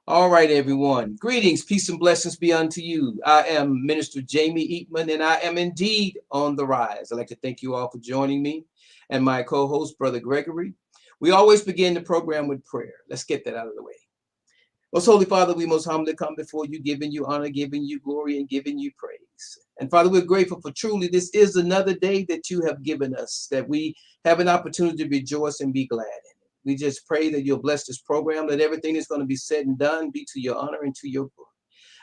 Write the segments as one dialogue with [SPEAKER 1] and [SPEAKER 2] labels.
[SPEAKER 1] All right, everyone. Greetings, peace, and blessings be unto you. I am Minister Jamie Eatman, and I am indeed on the rise. I'd like to thank you all for joining me and my co host, Brother Gregory. We always begin the program with prayer. Let's get that out of the way. Most Holy Father, we most humbly come before you, giving you honor, giving you glory, and giving you praise. And Father, we're grateful for truly this is another day that you have given us, that we have an opportunity to rejoice and be glad in it. We just pray that you'll bless this program, that everything that's going to be said and done be to your honor and to your glory.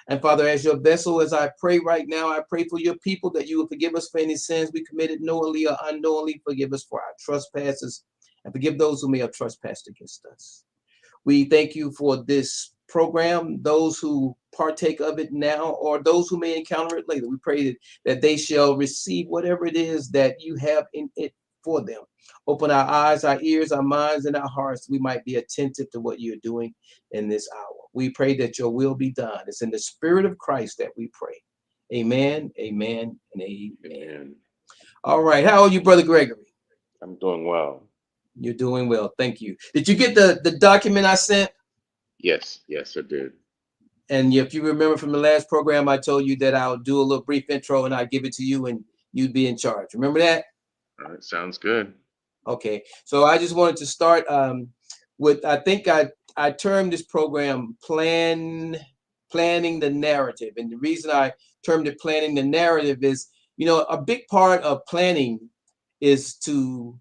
[SPEAKER 1] And Father, as your vessel, as I pray right now, I pray for your people that you will forgive us for any sins we committed knowingly or unknowingly. Forgive us for our trespasses and forgive those who may have trespassed against us. We thank you for this program, those who partake of it now or those who may encounter it later. We pray that they shall receive whatever it is that you have in it for them. Open our eyes, our ears, our minds, and our hearts. We might be attentive to what you're doing in this hour. We pray that your will be done. It's in the spirit of Christ that we pray. Amen, amen, and amen.
[SPEAKER 2] Amen.
[SPEAKER 1] All right. How are you, Brother Gregory?
[SPEAKER 2] I'm doing well.
[SPEAKER 1] You're doing well. Thank you. Did you get the document I sent?
[SPEAKER 2] Yes, yes, I did.
[SPEAKER 1] And if you remember from the last program, I told you that I'll do a little brief intro and I'll give it to you and you'd be in charge. Remember that?
[SPEAKER 2] All right, sounds good.
[SPEAKER 1] Okay. So I just wanted to start with I think I termed this program planning the narrative. And the reason I termed it planning the narrative is, a big part of planning is to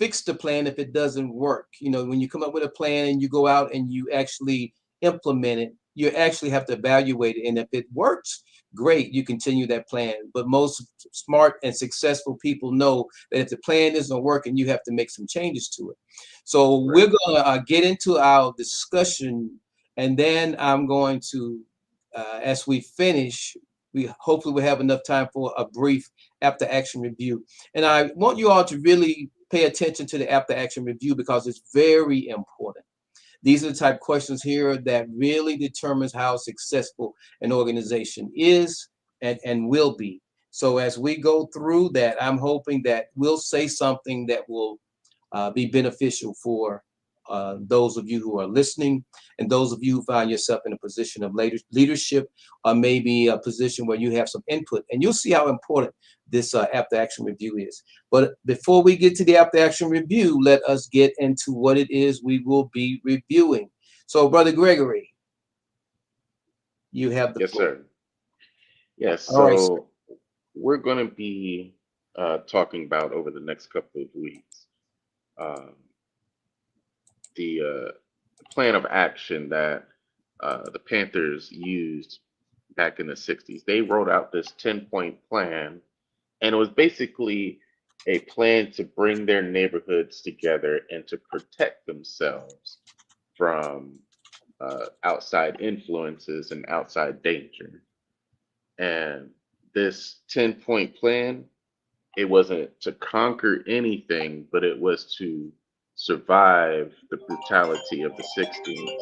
[SPEAKER 1] fix the plan if it doesn't work. When you come up with a plan and you go out and you actually implement it, you actually have to evaluate it. And if it works, great, you continue that plan. But most smart and successful people know that if the plan isn't working, you have to make some changes to it. So we're
[SPEAKER 2] Right.
[SPEAKER 1] going to get into our discussion, and then I'm going to, as we finish, we hopefully will have enough time for a brief after action review. And I want you all to really pay attention to the after action review because it's very important. These are the type of questions here that really determines how successful an organization is and will be. So as we go through that, I'm hoping that we'll say something that will be beneficial for those of you who are listening and those of you who find yourself in a position of leadership or maybe a position where you have some input. And you'll see how important this after action review is. But before we get to the after action review, let us get into what it is we will be reviewing. So, Brother Gregory, you have the
[SPEAKER 2] Yes,
[SPEAKER 1] floor.
[SPEAKER 2] sir. Yes,
[SPEAKER 1] All right, sir.
[SPEAKER 2] so we're going to be talking about over the next couple of weeks um, the plan of action that the Panthers used back in the 60s. They wrote out this 10-point plan, and it was basically a plan to bring their neighborhoods together and to protect themselves from outside influences and outside danger. And this 10-point plan, it wasn't to conquer anything, but it was to survive the brutality of the 60s.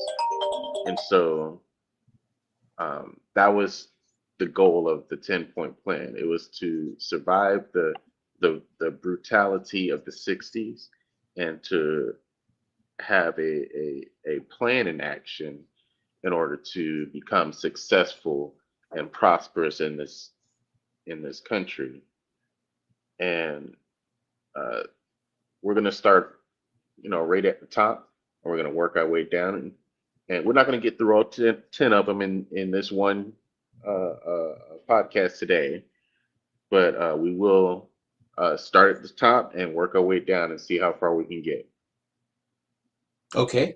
[SPEAKER 2] And so that was the goal of the 10-point plan. It was to survive the brutality of the 60s and to have a plan in action in order to become successful and prosperous in this country. And uh, we're going to start, right at the top, and we're going to work our way down. And we're not going to get through all 10 of them in this one podcast today, but we will start at the top and work our way down and see how far we can get.
[SPEAKER 1] Okay.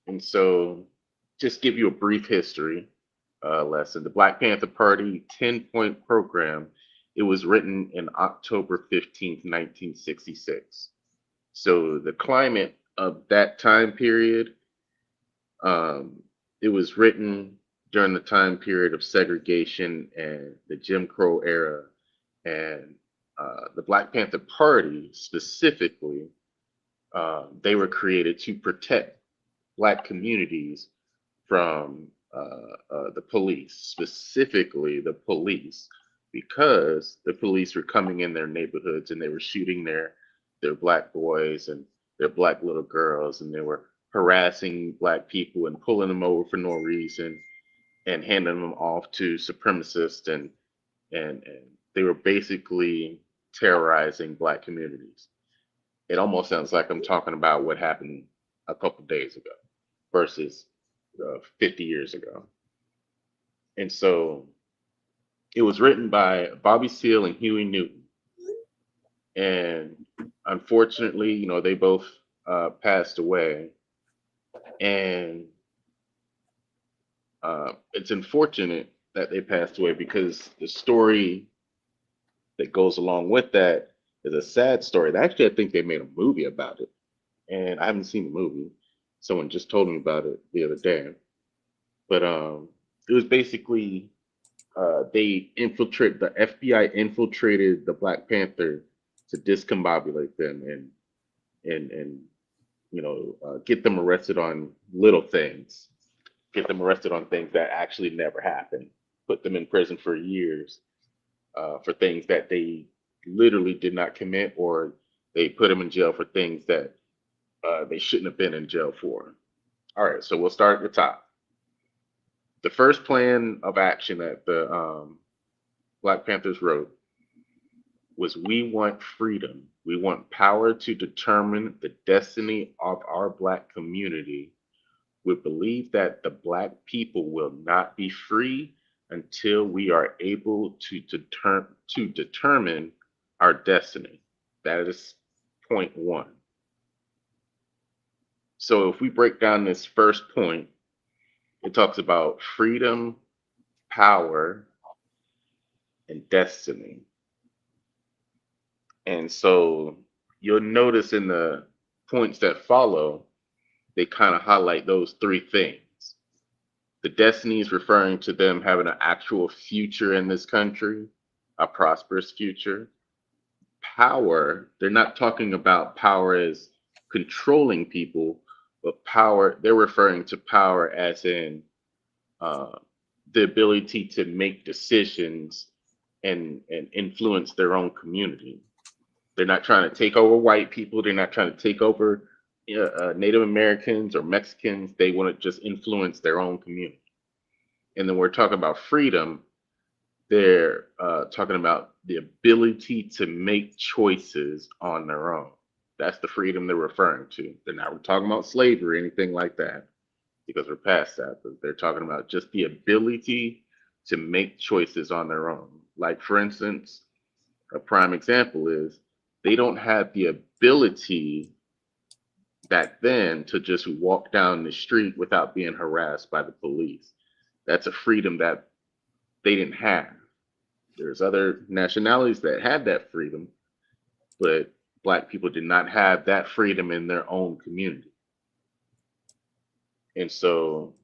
[SPEAKER 2] And so, just give you a brief history lesson. The Black Panther Party 10-point program, it was written in October 15th, 1966. So the climate of that time period, um, it was written during the time period of segregation and the Jim Crow era. And the Black Panther Party specifically, they were created to protect Black communities from the police, specifically the police, because the police were coming in their neighborhoods and they were shooting their Black boys and their Black little girls, and they were harassing black people and pulling them over for no reason and handing them off to supremacists, and they were basically terrorizing black communities. It almost sounds like I'm talking about what happened a couple days ago versus 50 years ago. And so it was written by Bobby Seale and Huey Newton. And unfortunately, they both passed away. And it's unfortunate that they passed away because the story that goes along with that is a sad story. Actually, I think they made a movie about it, and I haven't seen the movie. Someone just told me about it the other day. But it was basically the FBI infiltrated the Black Panther to discombobulate them and get them arrested on little things, get them arrested on things that actually never happened, put them in prison for years for things that they literally did not commit, or they put them in jail for things that they shouldn't have been in jail for. All right, so we'll start at the top. The first plan of action that the Black Panthers wrote was, we want freedom. We want power to determine the destiny of our Black community. We believe that the Black people will not be free until we are able to determine our destiny. That is point one. So if we break down this first point, it talks about freedom, power, and destiny. And so you'll notice in the points that follow, they kind of highlight those three things. The destiny is referring to them having an actual future in this country, a prosperous future. Power, they're not talking about power as controlling people, but power, they're referring to power as in uh, the ability to make decisions and influence their own community. They're not trying to take over white people. They're not trying to take over Native Americans or Mexicans. They want to just influence their own community. And then we're talking about freedom. They're talking about the ability to make choices on their own. That's the freedom they're referring to. They're not talking about slavery or anything like that, because we're past that. But they're talking about just the ability to make choices on their own. Like, for instance, a prime example is they don't have the ability back then to just walk down the street without being harassed by the police. That's a freedom that they didn't have. There's other nationalities that had that freedom, but Black people did not have that freedom in their own community. And so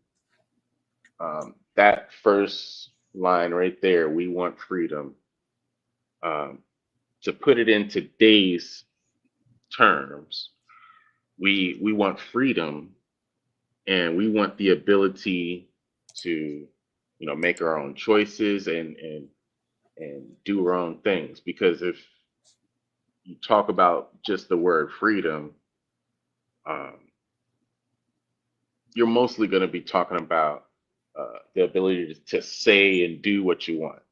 [SPEAKER 2] that first line right there, we want freedom, um, to put it in today's terms, we want freedom, and we want the ability to make our own choices and do our own things. Because if you talk about just the word freedom, um, you're mostly going to be talking about the ability to say and do what you want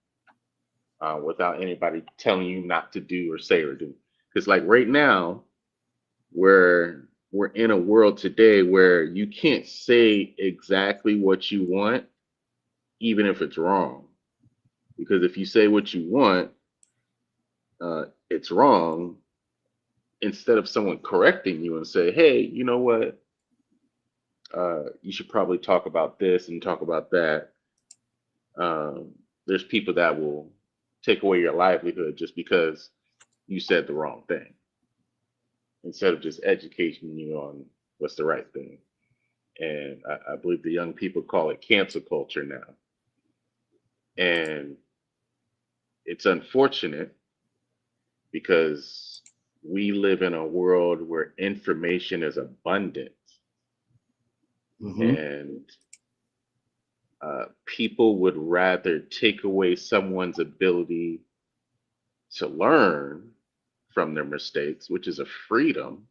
[SPEAKER 2] without anybody telling you not to do or say or do. Because like right now, we're in a world today where you can't say exactly what you want, even if it's wrong. Because if you say what you want, it's wrong. Instead of someone correcting you and say, "Hey, you know what? You should probably talk about this and talk about that." There's people that will take away your livelihood just because you said the wrong thing, instead of just educating you on what's the right thing. And I believe the young people call it cancel culture now. And it's unfortunate because we live in a world where information is abundant,
[SPEAKER 1] Mm-hmm.
[SPEAKER 2] and people would rather take away someone's ability to learn from their mistakes, which is a freedom,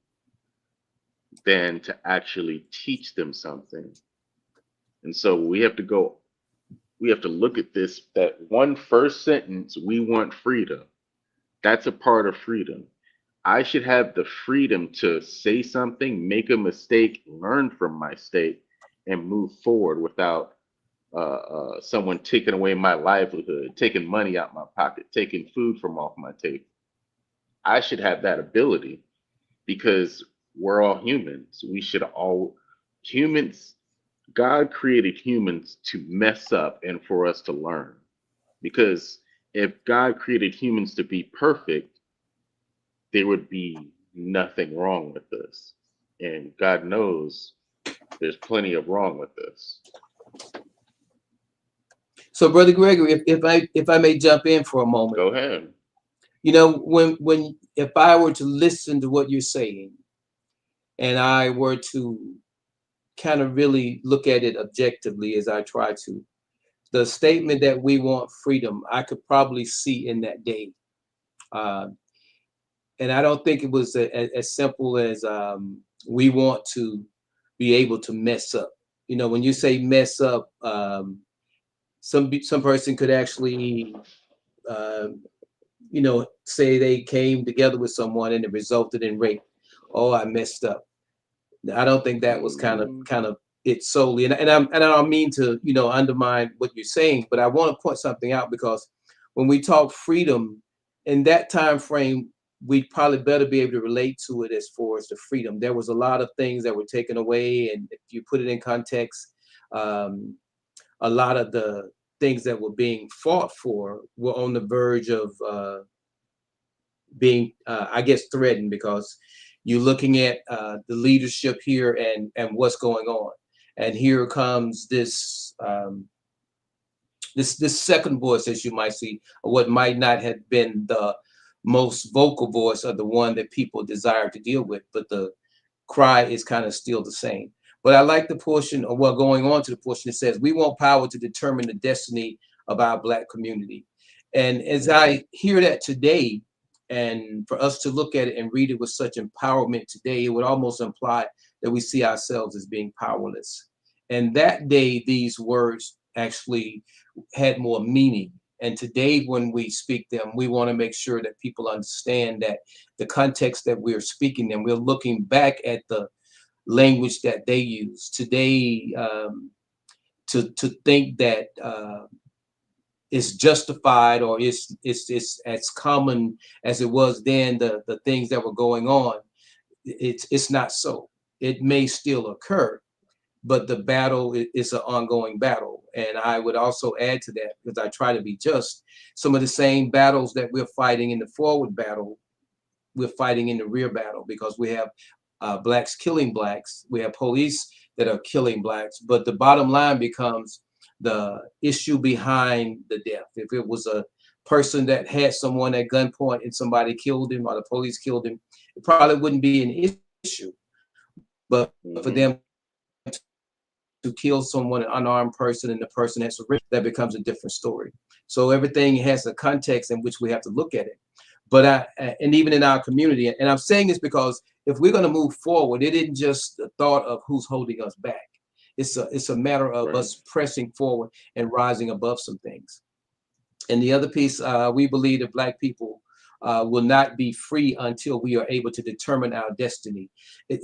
[SPEAKER 2] than to actually teach them something. And so we have to look at this, that one first sentence, we want freedom. That's a part of freedom. I should have the freedom to say something, make a mistake, learn from my mistake, and move forward without someone taking away my livelihood, taking money out my pocket, taking food from off my table. I should have that ability because we're all humans. We should all humans. God created humans to mess up and for us to learn. Because if God created humans to be perfect, there would be nothing wrong with us. And God knows there's plenty of wrong with us.
[SPEAKER 1] So, Brother Gregory, if I may jump in for a moment,
[SPEAKER 2] Go ahead.
[SPEAKER 1] when if I were to listen to what you're saying, and I were to kind of really look at it objectively as I try to, the statement
[SPEAKER 2] Hmm.
[SPEAKER 1] that we want freedom, I could probably see in that day. Uh, and I don't think it was as simple as we want to be able to mess up. When you say mess up, some person could actually, uh, say they came together with someone and it resulted in rape. Oh, I messed up. I don't think that was
[SPEAKER 2] Hmm.
[SPEAKER 1] kind of it solely. And I don't mean to undermine what you're saying, but I want to point something out because when we talk freedom in that time frame, we probably better be able to relate to it as far as the freedom. There was a lot of things that were taken away, and if you put it in context, um, a lot of the things that were being fought for were on the verge of being, I guess, threatened because you're looking at the leadership here and what's going on, and here comes this second voice, as you might see, what might not have been the most vocal voice of the one that people desire to deal with, but the cry is kind of still the same. But I like the portion, or well, going on to the portion that says, we want power to determine the destiny of our Black community. And as
[SPEAKER 2] Hmm.
[SPEAKER 1] I hear that today, and for us to look at it and read it with such empowerment today, it would almost imply that we see ourselves as being powerless. And that day, these words actually had more meaning. And today, when we speak them, we want to make sure that people understand that the context that we're speaking them, we're looking back at the language that they use today, to think that it's justified or it's as common as it was then. The things that were going on, it's not so. It may still occur, but the battle is an ongoing battle. And I would also add to that, because I try to be just, some of the same battles that we're fighting in the forward battle, we're fighting in the rear battle, because we have blacks killing blacks, we have police that are killing blacks. But the bottom line becomes the issue behind the death. If it was a person that had someone at gunpoint and somebody killed him or the police killed him, it probably wouldn't be an issue. But for them to kill someone, an unarmed person, and the person has surrendered, that becomes a different story. So everything has a context in which we have to look at it. But and even in our community, and I'm saying this because if we're going to move forward, it isn't just the thought of who's holding us back. It's a matter of us
[SPEAKER 2] Right.
[SPEAKER 1] pressing forward and rising above some things. And the other piece, we believe that Black people will not be free until we are able to determine our destiny.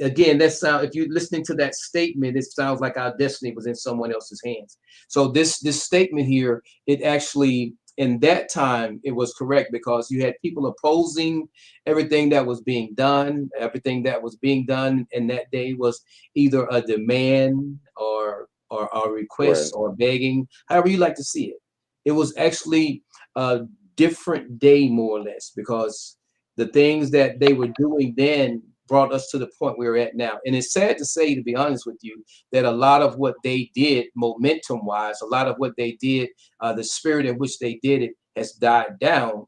[SPEAKER 1] Again, that sound, if you're listening to that statement, it sounds like our destiny was in someone else's hands. So this statement here, it actually, in that time, it was correct, because you had people opposing everything that was being done. Everything that was being done in that day was either a demand or a request
[SPEAKER 2] Right.
[SPEAKER 1] or begging, however you like to see it. It was actually a different day, more or less, because the things that they were doing then brought us to the point we're at now. And it's sad to say, to be honest with you, that a lot of what they did, momentum wise, a lot of what they did, the spirit in which they did it has died down.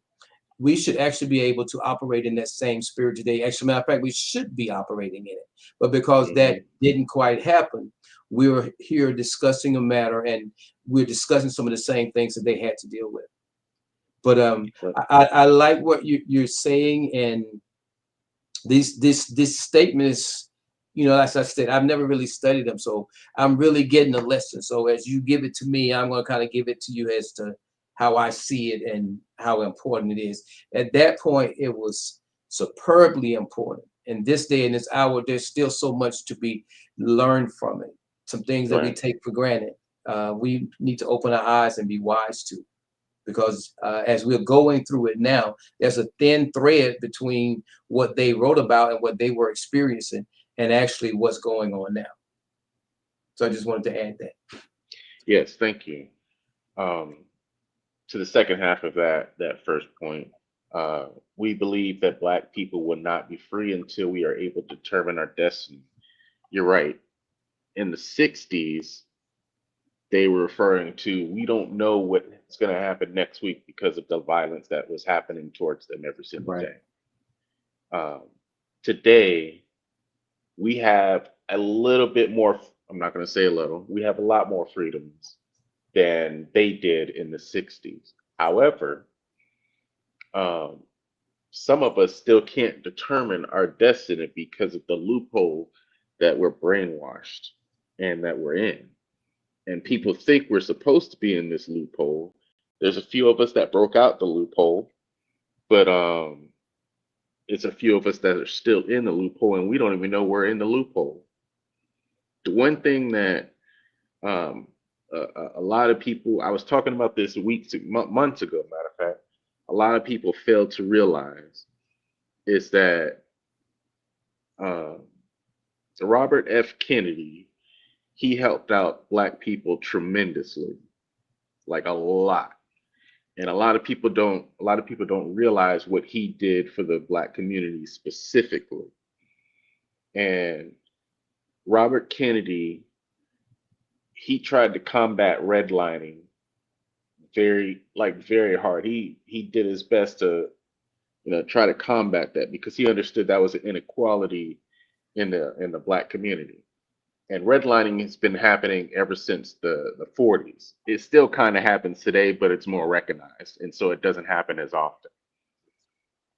[SPEAKER 1] We should actually be able to operate in that same spirit today. Actually, matter of fact, we should be operating in it. But because that
[SPEAKER 2] Hmm.
[SPEAKER 1] didn't quite happen, we're here discussing a matter, and we're discussing some of the same things that they had to deal with. But
[SPEAKER 2] Right.
[SPEAKER 1] I like what you're saying, and this statement is, as I said, I've never really studied them, so I'm really getting a lesson. So as you give it to me, I'm going to kind of give it to you as to how I see it and how important it is. At that point, it was superbly important. In this day and this hour, there's still so much to be learned from it. Some things that we
[SPEAKER 2] Right.
[SPEAKER 1] take for granted. We need to open our eyes and be wise to, because as we're going through it now, there's a thin thread between what they wrote about and what they were experiencing and actually what's going on now. So I just wanted to add that.
[SPEAKER 2] Yes, thank you. Um, to the second half of that first point, uh, we believe that Black people will not be free until we are able to determine our destiny. You're right. In the '60s, they were referring to we don't know what's going to happen next week because of the violence that was happening towards them every single
[SPEAKER 1] Right.
[SPEAKER 2] day. Um, Today, we have a little bit more. I'm not going to say a little. We have a lot more freedoms than they did in the '60s. However, um, some of us still can't determine our destiny because of the loophole that we're brainwashed and that we're in. And people think we're supposed to be in this loophole. There's a few of us that broke out the loophole, but it's a few of us that are still in the loophole, and we don't even know we're in the loophole. The one thing that um, a lot of people, I was talking about this months ago, matter of fact, a lot of people fail to realize is that uh, Robert F. Kennedy, he helped out Black people tremendously, like a lot. And a lot of people don't realize what he did for the Black community specifically. And Robert Kennedy, he tried to combat redlining very hard. He did his best to try to combat that because he understood that was an inequality in the Black community. And redlining has been happening ever since the 40s. It still kind of happens today, but it's more recognized, and so it doesn't happen as often.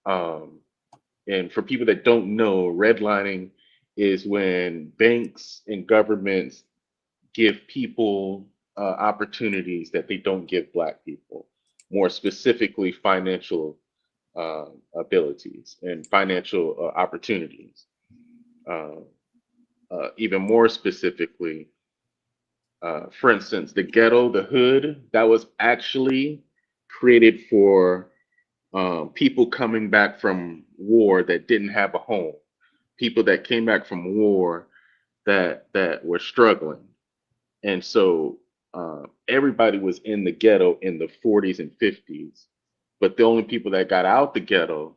[SPEAKER 2] Um, and for people that don't know, redlining is when banks and governments give people opportunities that they don't give Black people, more specifically financial abilities and financial opportunities. Uh, Even more specifically, for instance, the ghetto, the hood, that was actually created for people coming back from war that didn't have a home, people that came back from war that were struggling, and so everybody was in the ghetto in the 40s and 50s, but the only people that got out the ghetto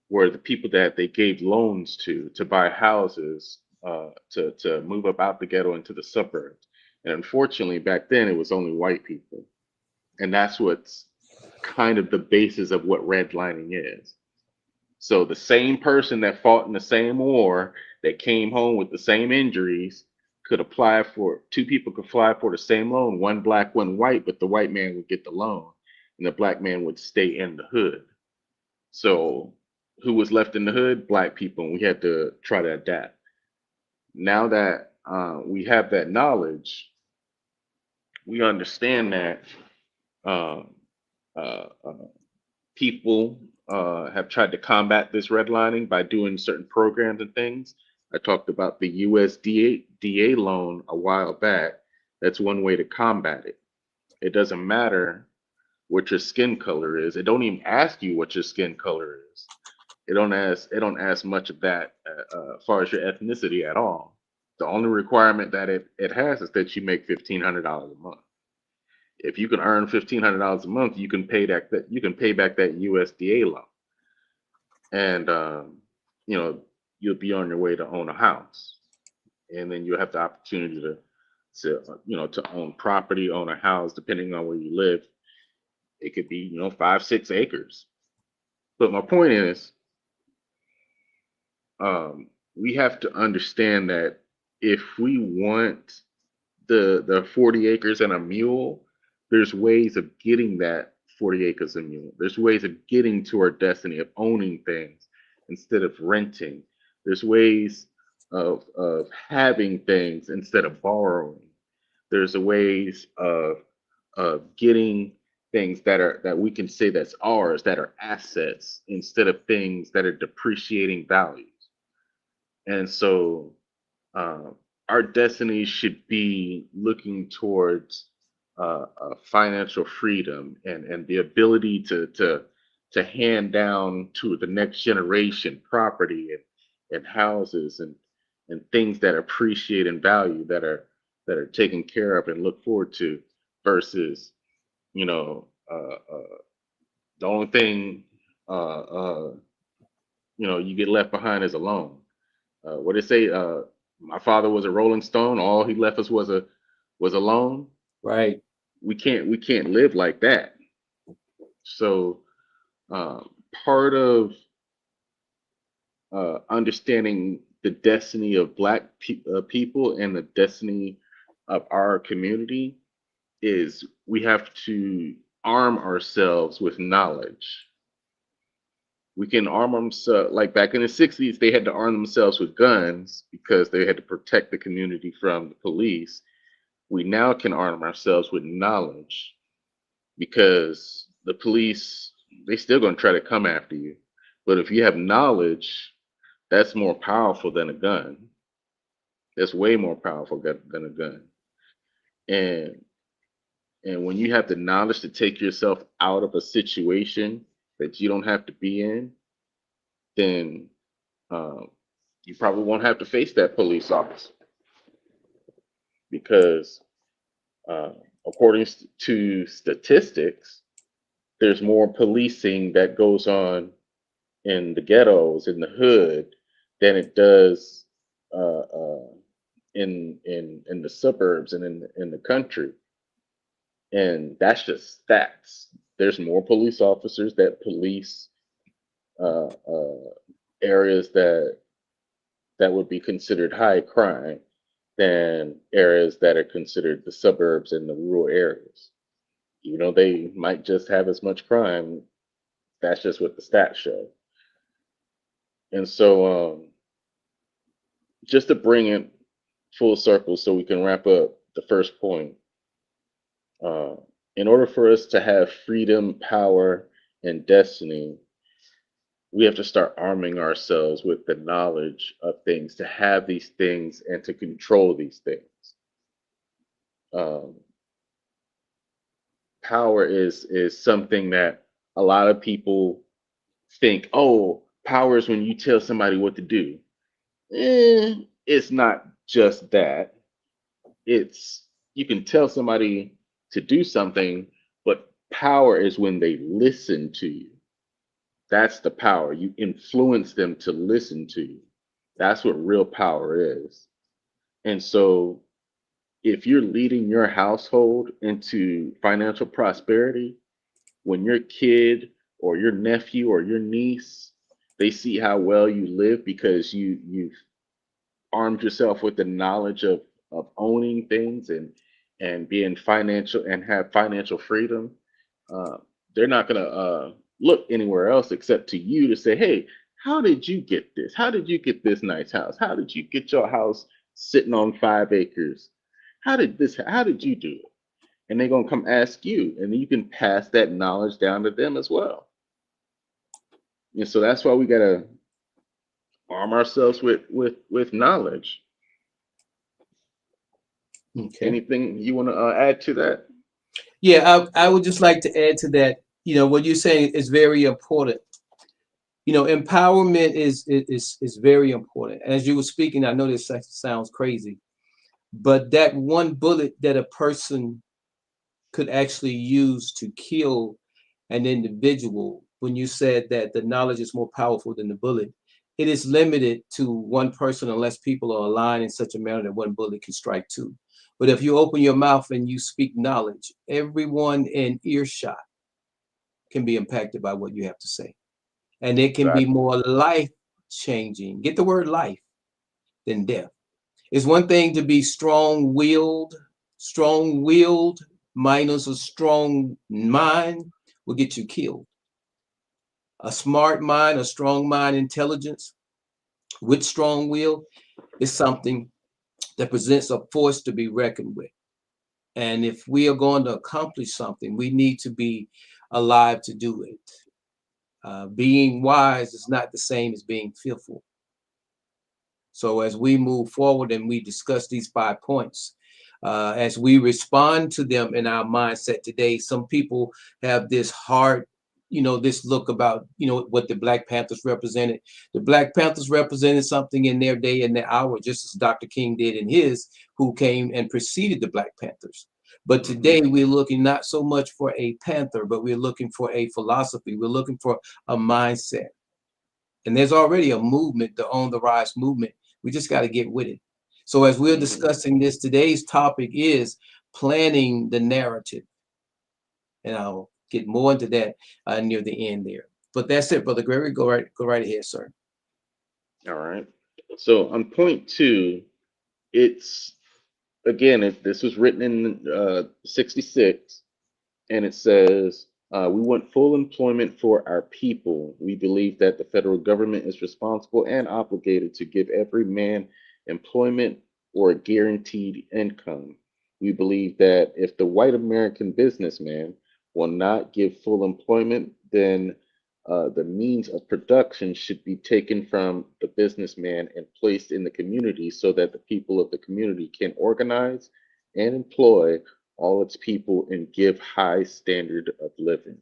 [SPEAKER 2] were the people that they gave loans to buy houses to move up out the ghetto into the suburbs. And unfortunately, back then it was only white people, and that's what's kind of the basis of what redlining is. So the same person that fought in the same war that came home with the same injuries could apply for two people could apply for the same loan, one Black, one white, but the white man would get the loan and the Black man would stay in the hood. So who was left in the hood? Black people, and we had to try to adapt. Now that we have that knowledge, we understand that uh, uh, uh, people have tried to combat this redlining by doing certain programs and things. I talked about the USDA loan a while back. That's one way to combat it. It doesn't matter what your skin color is. It don't even ask you what your skin color is. It don't ask much of that as far as your ethnicity at all. The only requirement that it has is that you make $1,500 a month. If you can earn $1,500 a month, you can pay back that USDA loan, and you know you'll be on your way to own a house, and then you'll have the opportunity to own property, own a house, depending on where you live. It could be 5, 6 acres. But my point is, we have to understand that if we want the 40 acres and a mule, there's ways of getting that 40 acres and mule. There's ways of getting to our destiny of owning things instead of renting. There's ways of having things instead of borrowing. There's a ways of getting things that we can say that's ours, that are assets, instead of things that are depreciating values. And so uh, our destiny should be looking towards financial freedom and the ability to hand down to the next generation property and houses and things that appreciate in value, that are taken care of and look forward to, versus, you know, the only thing uh, uh, you get left behind is a loan. What they say? My father was a Rolling Stone. All he left us was a loan.
[SPEAKER 1] Right.
[SPEAKER 2] We can't live like that. So part of understanding the destiny of people and the destiny of our community is we have to arm ourselves with knowledge. We can arm themselves, like back in the 60s, they had to arm themselves with guns because they had to protect the community from the police. We now can arm ourselves with knowledge because the police, they still going to try to come after you. But if you have knowledge, that's more powerful than a gun. That's way more powerful than a gun. And and when you have the knowledge to take yourself out of a situation that you don't have to be in, then um, you probably won't have to face that police officer because, uh, according to statistics, there's more policing that goes on in the ghettos, in the hood, than it does in the suburbs and in the country. And that's just stats. There's more police officers that police uh, uh, areas that would be considered high crime than areas that are considered the suburbs and the rural areas. You know, they might just have as much crime. That's just what the stats show. And so, just to bring it full circle so we can wrap up the first point, uh, in order for us to have freedom, power, and destiny, we have to start arming ourselves with the knowledge of things, to have these things and to control these things. Um, Power is something that a lot of people think, oh, power is when you tell somebody what to do. It's not just that. It's, you can tell somebody to do something, but power is when they listen to you. That's the power. You influence them to listen to you. That's what real power is. And so if you're leading your household into financial prosperity, when your kid or your nephew or your niece, they see how well you live because you've armed yourself with the knowledge of owning things and being financial and have financial freedom, uh, they're not going to look anywhere else except to you to say, hey, how did you get this? How did you get this nice house? How did you get your house sitting on 5 acres? How did you do it? And they're going to come ask you, and then you can pass that knowledge down to them as well. And so that's why we got to arm ourselves with knowledge.
[SPEAKER 1] Okay.
[SPEAKER 2] Anything you want to add to that?
[SPEAKER 1] Yeah, I would just like to add to that. What you're saying is very important. Empowerment is very important. As you were speaking, I know this sounds crazy, but that one bullet that a person could actually use to kill an individual, when you said that the knowledge is more powerful than the bullet, it is limited to one person unless people are aligned in such a manner that one bullet can strike two. But if you open your mouth and you speak knowledge, everyone in earshot can be impacted by what you have to say. And it can be
[SPEAKER 2] Exactly.
[SPEAKER 1] more life changing. Get the word life than death. It's one thing to be strong willed minus a strong mind will get you killed. A smart mind, a strong mind, intelligence with strong will, is something that presents a force to be reckoned with. And if we are going to accomplish something, we need to be alive to do it. Being wise is not the same as being fearful. So as we move forward and we discuss these 5 points, as we respond to them in our mindset today, some people have this hard, this look about, what the Black Panthers represented. The Black Panthers represented something in their day and their hour, just as Dr. King did in his, who came and preceded the Black Panthers. But
[SPEAKER 2] Hmm.
[SPEAKER 1] today we're looking not so much for a panther, but we're looking for a philosophy. We're looking for a mindset. And there's already a movement, the On the Rise movement. We just got to get with it. So as we're
[SPEAKER 2] Hmm.
[SPEAKER 1] discussing this, today's topic is planning the narrative. And I'll get more into that near the end there. But that's it, Brother Gregory. Go right ahead, sir.
[SPEAKER 2] All right. So on point two, it's again, this was written in 66, and it says, we want full employment for our people. We believe that the federal government is responsible and obligated to give every man employment or a guaranteed income. We believe that if the white American businessman will not give full employment, then the means of production should be taken from the businessman and placed in the community so that the people of the community can organize and employ all its people and give high standard of living.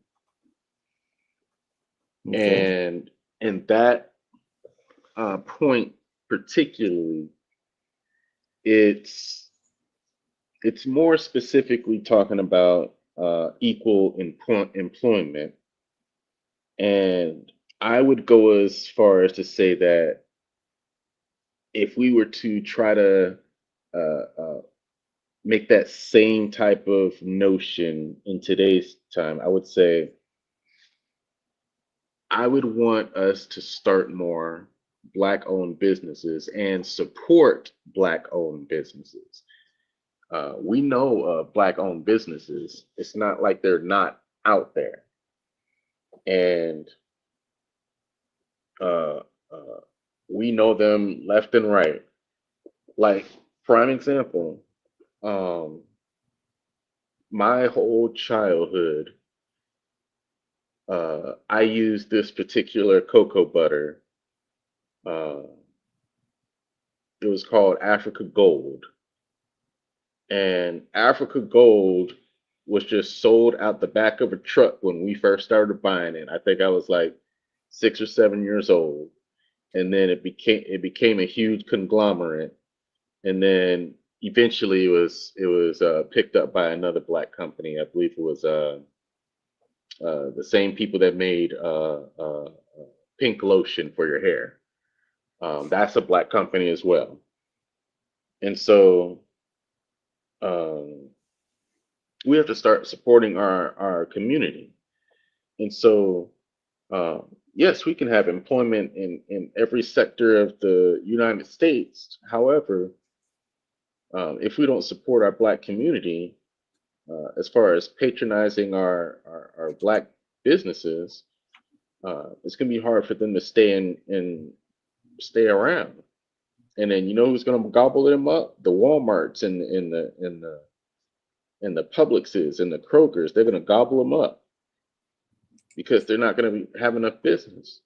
[SPEAKER 1] Okay.
[SPEAKER 2] And that point particularly, it's it's more specifically talking about equal employment, and I would go as far as to say that if we were to try to make that same type of notion in today's time, I would say I would want us to start more Black owned businesses and support Black owned businesses. We know Black owned businesses. It's not like they're not out there. And uh, uh, we know them left and right. Like, prime example, um, my whole childhood, I used this particular cocoa butter. Uh, it was called Africa Gold. And Africa Gold was just sold out the back of a truck when we first started buying it. I think I was like 6 or 7 years old, and then it became a huge conglomerate, and then eventually it was picked up by another Black company. I believe it was the same people that made pink lotion for your hair. That's a Black company as well, and so. Um, we have to start supporting our community. And so, yes, we can have employment in every sector of the United States. However, if we don't support our Black community, as far as patronizing our Black businesses, it's going to be hard for them to stay and stay around. And then you know who's going to gobble them up? The WalMarts and the Publixes and the Krogers. They're going to gobble them up because they're not going to have enough business.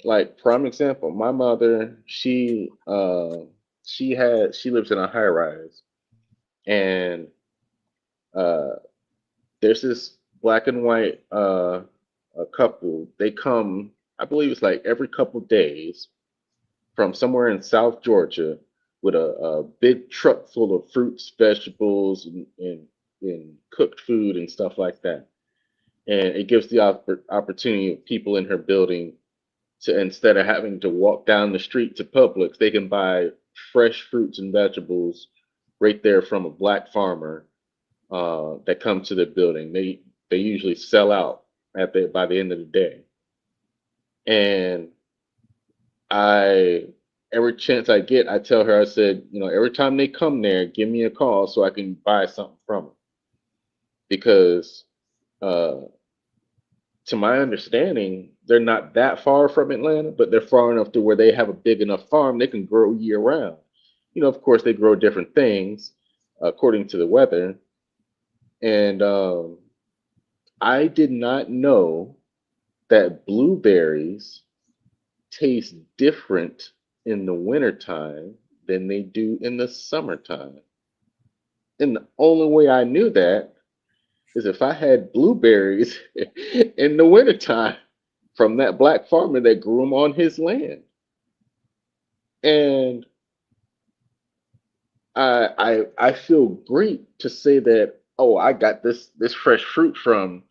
[SPEAKER 2] Like prime example, my mother, she lives in a high rise, and uh, there's this black and white a couple. They come, I believe it's like every couple days from somewhere in South Georgia with a big truck full of fruits, vegetables, and cooked food and stuff like that. And it gives the opportunity of people in her building to, instead of having to walk down the street to Publix, they can buy fresh fruits and vegetables right there from a Black farmer that come to the building. They usually sell out by the end of the day. And I every chance I get, I tell her, I said, every time they come there, give me a call so I can buy something from them. Because uh, to my understanding, they're not that far from Atlanta, but they're far enough to where they have a big enough farm they can grow year round. Of course, they grow different things according to the weather. And I did not know that blueberries taste different in the wintertime than they do in the summertime. And the only way I knew that is if I had blueberries in the wintertime from that black farmer that grew them on his land. And I feel great to say that, oh, I got this fresh fruit from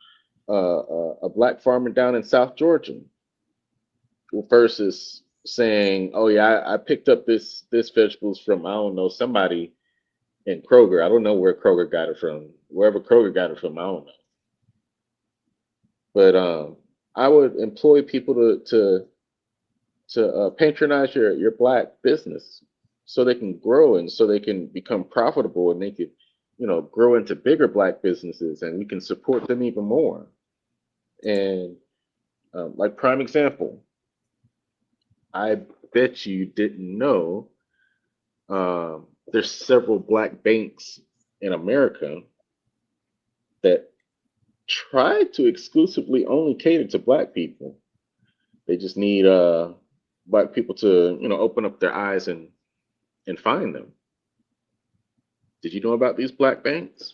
[SPEAKER 2] a black farmer down in South Georgia versus saying, oh yeah, I picked up this vegetables from, I don't know, somebody in Kroger. I don't know where Kroger got it from. Wherever Kroger got it from, I don't know. But I would employ people to patronize your black business so they can grow and so they can become profitable and they could, grow into bigger black businesses and we can support them even more. And like prime example, I bet you didn't know there's several black banks in America that try to exclusively only cater to black people. They just need black people to, open up their eyes and find them. Did you know about these black banks?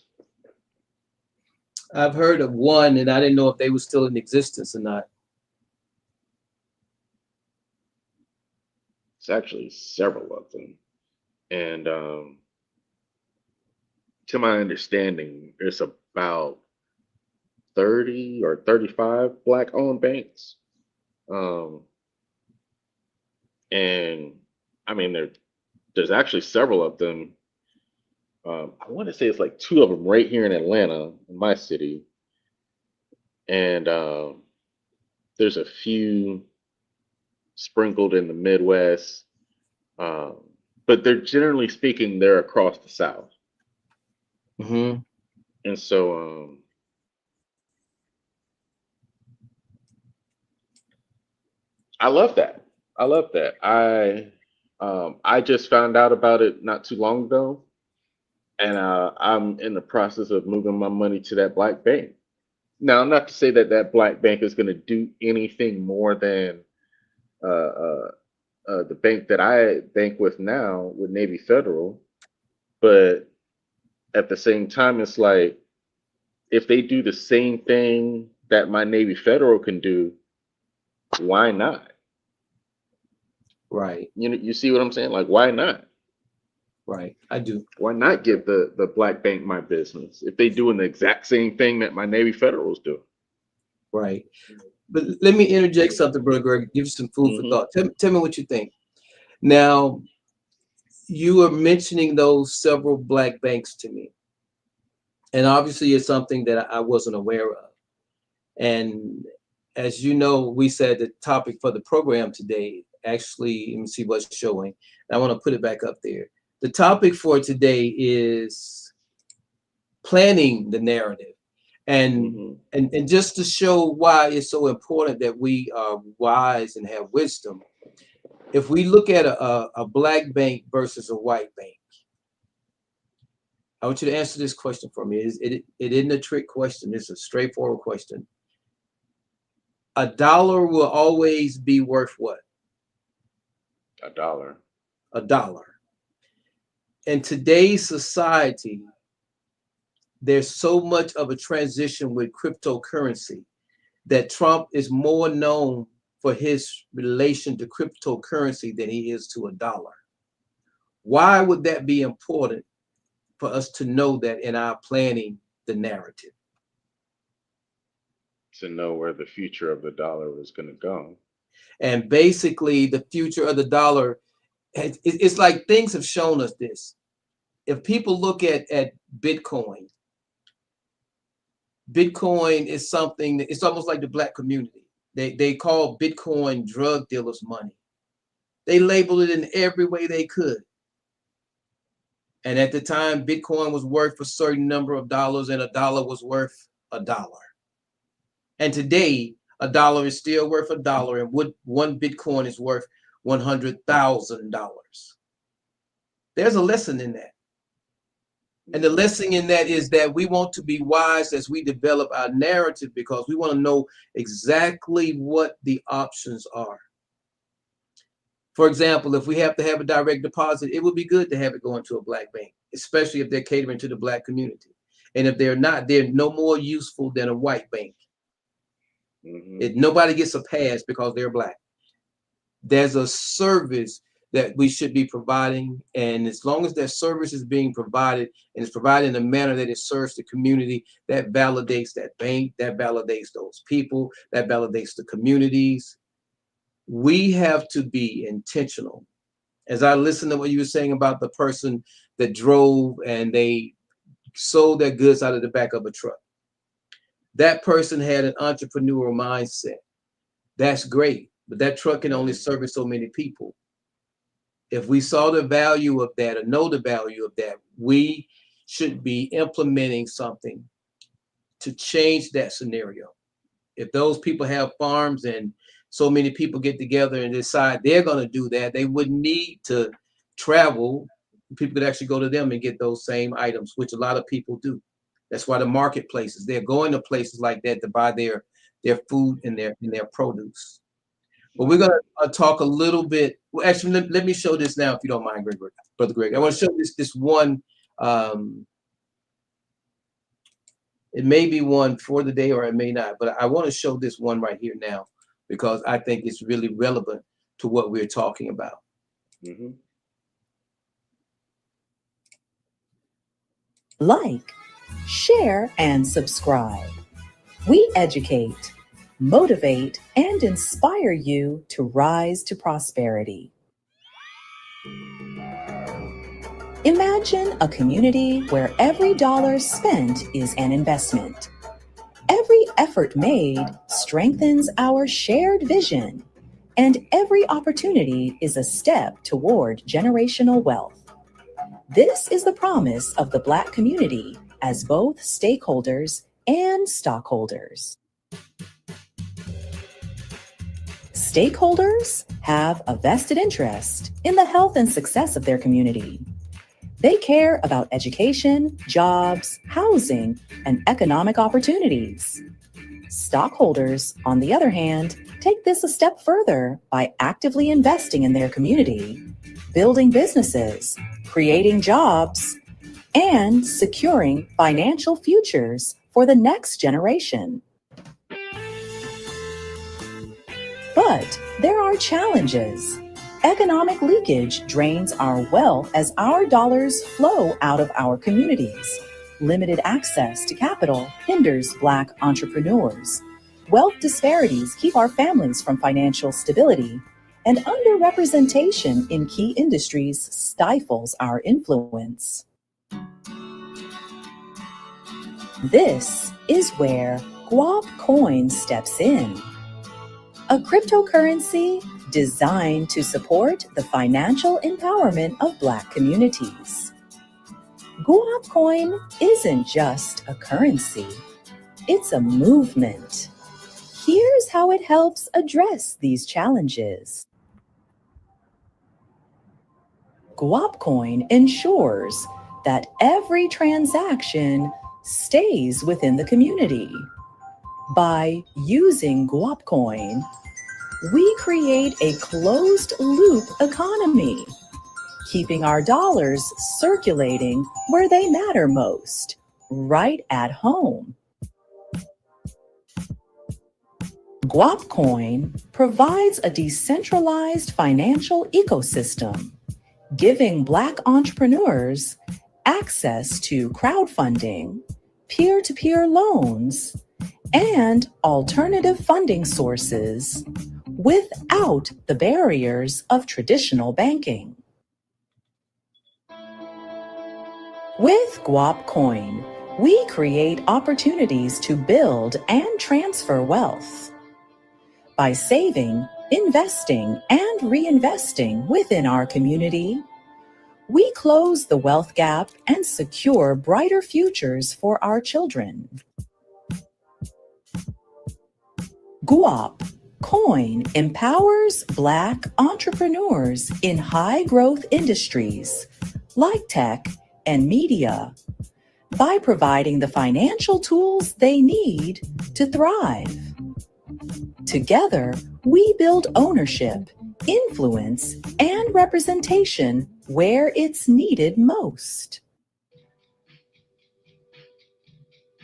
[SPEAKER 1] I've heard of one, and I didn't know if they were still in existence or not.
[SPEAKER 2] It's actually several of them. And to my understanding, there's about 30 or 35 black owned banks. Um, and I mean, there's actually several of them. I want to say it's like two of them right here in Atlanta, in my city. And there's a few sprinkled in the Midwest. Um, but they're generally speaking, they're across the South.
[SPEAKER 1] Hmm.
[SPEAKER 2] And so I love that. I love that. I just found out about it not too long ago, and I'm in the process of moving my money to that black bank. Now, not to say that that black bank is going to do anything more than uh, uh, the bank that I bank with now, with Navy Federal, but at the same time, it's like if they do the same thing that my Navy Federal can do, why not?
[SPEAKER 1] Right,
[SPEAKER 2] You see what I'm saying? Like, why not?
[SPEAKER 1] right. I do.
[SPEAKER 2] Why not give the black bank my business if they doing the exact same thing that my Navy Federals do?
[SPEAKER 1] Right. But let me interject something, Brother Greg, give you some food for
[SPEAKER 2] Hmm.
[SPEAKER 1] thought. Tell me what you think. Now, you were mentioning those several black banks to me, and obviously it's something that I wasn't aware of. And as you know, we said the topic for the program today, actually, let me see what's showing. I want to put it back up there. The topic for today is planning the narrative. And
[SPEAKER 2] Hmm.
[SPEAKER 1] and just to show why it's so important that we are wise and have wisdom. If we look at a black bank versus a white bank, I want you to answer this question for me. It isn't a trick question. It's a straightforward question. A dollar will always be worth what?
[SPEAKER 2] A dollar.
[SPEAKER 1] A dollar. In today's society, there's so much of a transition with cryptocurrency that Trump is more known for his relation to cryptocurrency than he is to a dollar. Why would that be important for us to know that in our planning the narrative?
[SPEAKER 2] To know where the future of the dollar was going to go.
[SPEAKER 1] And basically, the future of the dollar, it's like things have shown us this. If people look at Bitcoin, Bitcoin is something that it's almost like the black community. They call Bitcoin drug dealers' money. They labeled it in every way they could. And at the time, Bitcoin was worth a certain number of dollars, and a dollar was worth a dollar. And today, a dollar is still worth a dollar, and what one Bitcoin is worth $100,000. There's a lesson in that. And the lesson in that is that we want to be wise as we develop our narrative, because we want to know exactly what the options are. For example, if we have to have a direct deposit, it would be good to have it go into a black bank, especially if they're catering to the black community. And if they're not, they're no more useful than a white bank. Nobody gets a pass because they're black. There's a service that we should be providing, and as long as that service is being provided and it's provided in a manner that it serves the community, that validates that bank, that validates those people, that validates the communities. We have to be intentional. As I listened to what you were saying about the person that drove and they sold their goods out of the back of a truck, that person had an entrepreneurial mindset. That's great, but that truck can only service so many people. If we saw the value of that or know the value of that, we should be implementing something to change that scenario. If those people have farms and so many people get together and decide they're going to do that, they wouldn't need to travel. People could actually go to them and get those same items, which a lot of people do. That's why the marketplaces, they're going to places like that to buy their food and their produce. But we're going to talk a little bit. Well, actually, let me show this now, if you don't mind, Brother Greg. I want to show this one. It may be one for the day or it may not, but I want to show this one right here now because I think it's really relevant to what we're talking about.
[SPEAKER 3] Like, share, and subscribe. We educate, motivate, and inspire you to rise to prosperity. Imagine a community where every dollar spent is an investment. Every effort made strengthens our shared vision, and every opportunity is a step toward generational wealth. This is the promise of the Black community as both stakeholders and stockholders. Stakeholders have a vested interest in the health and success of their community. They care about education, jobs, housing, and economic opportunities. Stockholders, on the other hand, take this a step further by actively investing in their community, building businesses, creating jobs, and securing financial futures for the next generation. But there are challenges. Economic leakage drains our wealth as our dollars flow out of our communities. Limited access to capital hinders Black entrepreneurs. Wealth disparities keep our families from financial stability, and underrepresentation in key industries stifles our influence. This is where Guap Coin steps in. A cryptocurrency designed to support the financial empowerment of Black communities. Guap Coin isn't just a currency, it's a movement. Here's how it helps address these challenges. Guap Coin ensures that every transaction stays within the community. By using Guap Coin, we create a closed-loop economy, keeping our dollars circulating where they matter most, right at home. Guap Coin provides a decentralized financial ecosystem, giving Black entrepreneurs access to crowdfunding, peer-to-peer loans, and alternative funding sources without the barriers of traditional banking. With Guap Coin, we create opportunities to build and transfer wealth. By saving, investing, and reinvesting within our community, we close the wealth gap and secure brighter futures for our children. GUAP Coin empowers Black entrepreneurs in high growth industries like tech and media by providing the financial tools they need to thrive. Together, we build ownership, influence, and representation where it's needed most.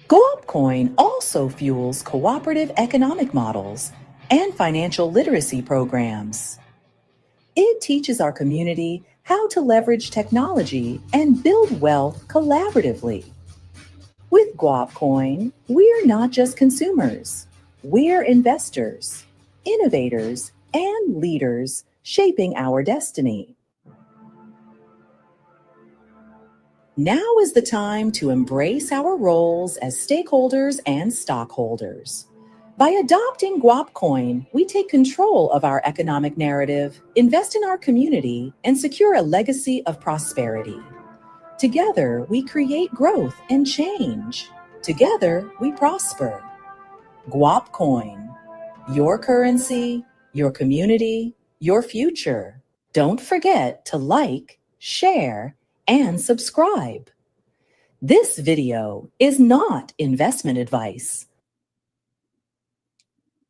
[SPEAKER 3] GoUp Coin also fuels cooperative economic models and financial literacy programs. It teaches our community how to leverage technology and build wealth collaboratively. With GoUp Coin, we're not just consumers, we're investors, innovators, and leaders shaping our destiny. Now is the time to embrace our roles as stakeholders and stockholders. By adopting GWAP Coin, we take control of our economic narrative, invest in our community, and secure a legacy of prosperity. Together, we create growth and change. Together, we prosper. GWAP Coin, your currency, your community, your future. Don't forget to like, share, and subscribe. This video is not investment advice.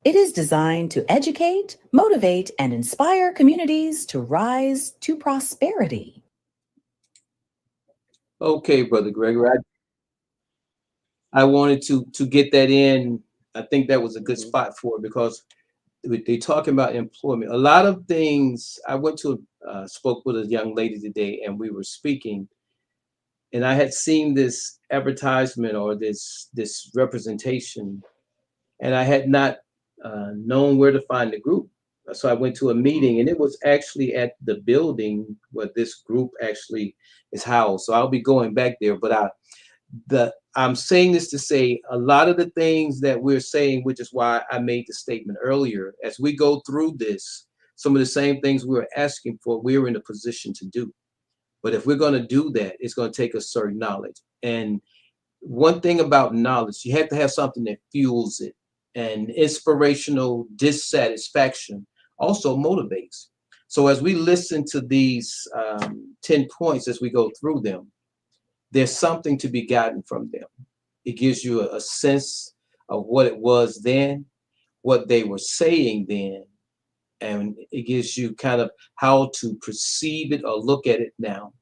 [SPEAKER 3] It is designed to educate, motivate, and inspire communities to rise to prosperity.
[SPEAKER 1] Okay, Brother Gregory, I wanted to get that in. I think that was a good spot for it because they talking about employment. A lot of things. I went to spoke with a young lady today, and we were speaking, and I had seen this advertisement or this representation, and I had not known where to find the group. So I went to a meeting, and it was actually at the building where this group actually is housed. So I'll be going back there, but I'm saying this to say a lot of the things that we're saying, which is why I made the statement earlier, as we go through this, some of the same things we were asking for, we're in a position to do. But if we're going to do that, it's going to take a certain knowledge. And one thing about knowledge, you have to have something that fuels it. And inspirational dissatisfaction also motivates. So as we listen to these 10 points as we go through them, there's something to be gotten from them. It gives you a sense of what it was then, what they were saying then, and it gives you kind of how to perceive it or look at it now.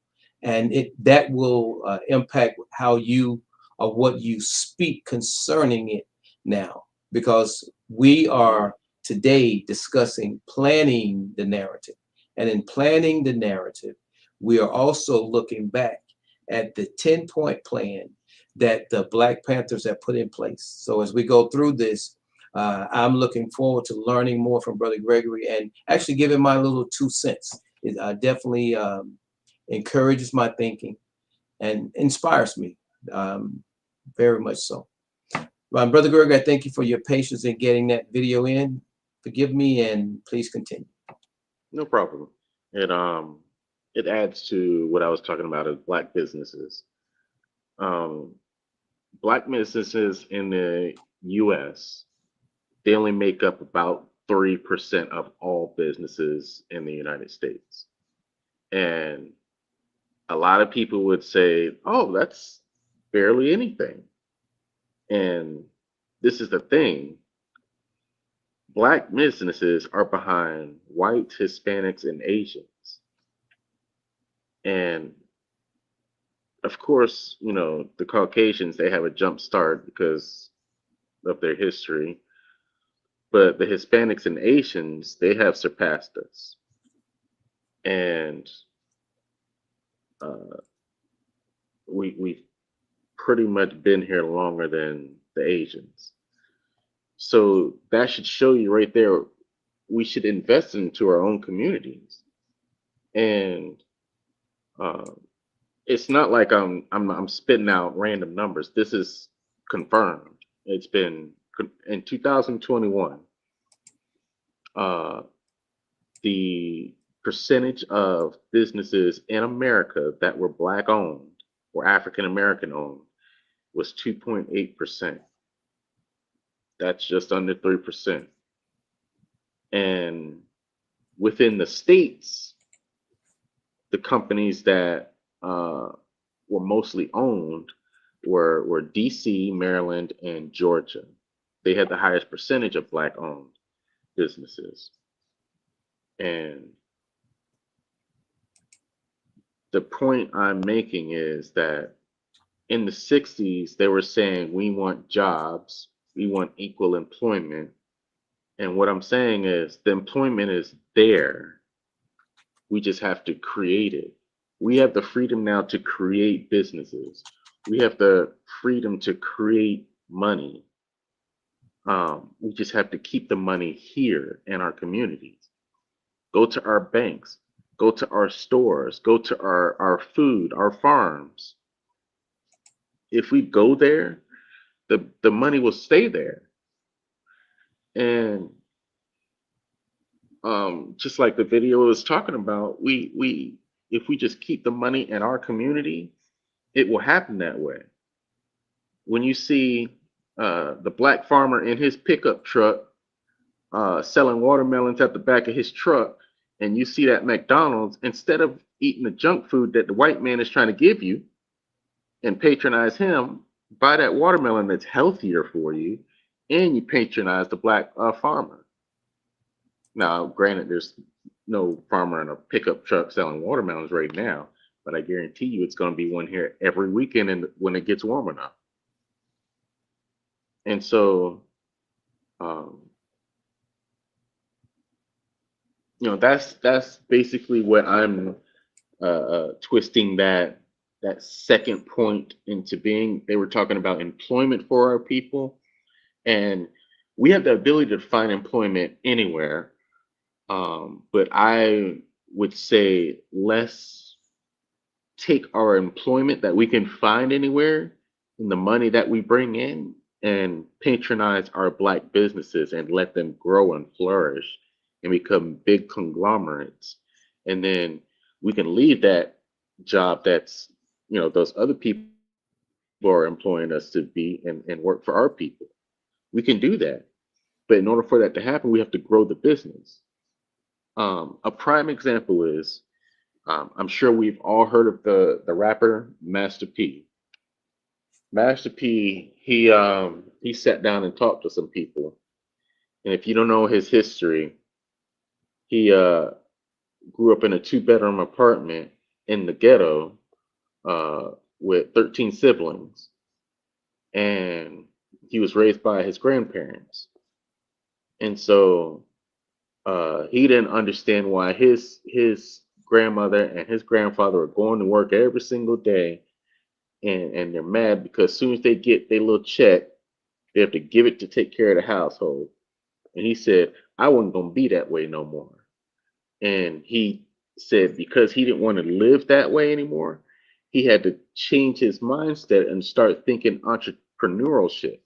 [SPEAKER 1] And that will impact how you or what you speak concerning it now, because we are today discussing planning the narrative. And in planning the narrative, we are also looking back at the 10-point plan that the Black Panthers have put in place. So as we go through this, I'm looking forward to learning more from Brother Gregory and actually giving my little 2 cents. It definitely encourages my thinking and inspires me very much so. Brother Gregory, I thank you for your patience in getting that video in. Forgive me and please continue.
[SPEAKER 2] No problem. It adds to what I was talking about as Black businesses. Black businesses in the U.S., they only make up about 3% of all businesses in the United States. And a lot of people would say, oh, that's barely anything. And this is the thing. Black businesses are behind white, Hispanics, and Asians. And of course, the Caucasians, they have a jump start because of their history. But the Hispanics and Asians, they have surpassed us. And we've pretty much been here longer than the Asians. So that should show you right there, we should invest into our own communities. And it's not like I'm spitting out random numbers. This is confirmed. It's been in 2021. The percentage of businesses in America that were Black owned or African American owned was 2.8%. That's just under 3%. And within the states, the companies that were mostly owned were DC, Maryland, and Georgia. They had the highest percentage of Black owned businesses. And the point I'm making is that in the 60s, they were saying, we want jobs, we want equal employment. And what I'm saying is, the employment is there. We just have to create it. We have the freedom now to create businesses. We have the freedom to create money. We just have to keep the money here in our communities. Go to our banks, go to our stores, go to our food, our farms. If we go there, the money will stay there. And just like the video was talking about, we if we just keep the money in our community, it will happen that way. When you see the Black farmer in his pickup truck selling watermelons at the back of his truck, and you see that McDonald's, instead of eating the junk food that the white man is trying to give you and patronize him, buy that watermelon that's healthier for you, and you patronize the Black farmer. Now, granted, there's no farmer in a pickup truck selling watermelons right now, but I guarantee you it's going to be one here every weekend and when it gets warm enough. And so, um, that's basically what I'm twisting that second point into being. They were talking about employment for our people, and we have the ability to find employment anywhere. But I would say let's take our employment that we can find anywhere and the money that we bring in and patronize our Black businesses and let them grow and flourish and become big conglomerates. And then we can leave that job that's, those other people are employing us to be and work for our people. We can do that. But in order for that to happen, we have to grow the business. A prime example is I'm sure we've all heard of the rapper Master P. Master P, he sat down and talked to some people. And if you don't know his history, he grew up in a two-bedroom apartment in the ghetto with 13 siblings. And he was raised by his grandparents. And so he didn't understand why his grandmother and his grandfather are going to work every single day, and they're mad because as soon as they get their little check, they have to give it to take care of the household. And he said, I wasn't gonna be that way no more. And he said because he didn't want to live that way anymore, he had to change his mindset and start thinking entrepreneurship.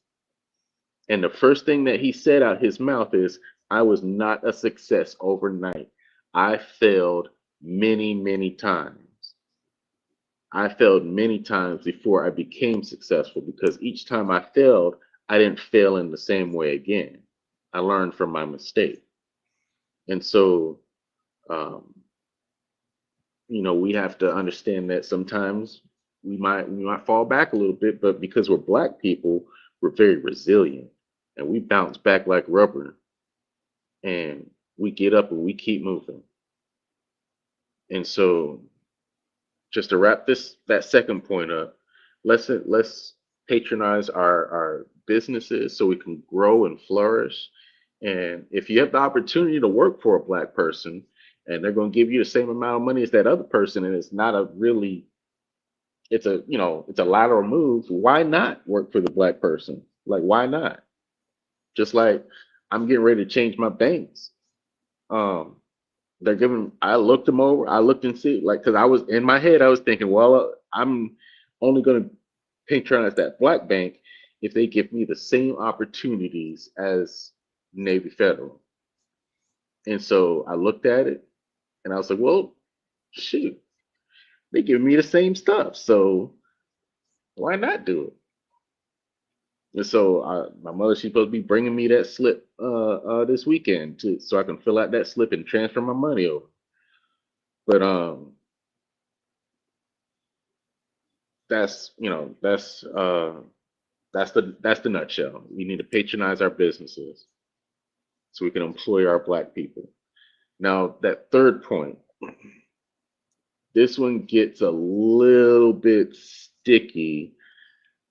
[SPEAKER 2] And the first thing that he said out his mouth is, I was not a success overnight. I failed many, many times. I failed many times before I became successful because each time I failed, I didn't fail in the same way again. I learned from my mistake. And so, um, we have to understand that sometimes we might fall back a little bit, but because we're Black people, we're very resilient and we bounce back like rubber and we get up and we keep moving. And so, just to wrap that second point up, let's patronize our businesses so we can grow and flourish. And if you have the opportunity to work for a Black person and they're going to give you the same amount of money as that other person, and it's not a really, it's a lateral move, why not work for the Black person? Like, why not? Just like I'm getting ready to change my banks. Um, I looked them over, I looked and see, like, because I was in my head, I was thinking, well, I'm only going to patronize that Black bank if they give me the same opportunities as Navy Federal. And so I looked at it and I was like, well, shoot, they give me the same stuff. So why not do it? And so my mother, she's supposed to be bringing me that slip this weekend so I can fill out that slip and transfer my money over. But that's that's the nutshell. We need to patronize our businesses so we can employ our black people. Now that third point, this one gets a little bit sticky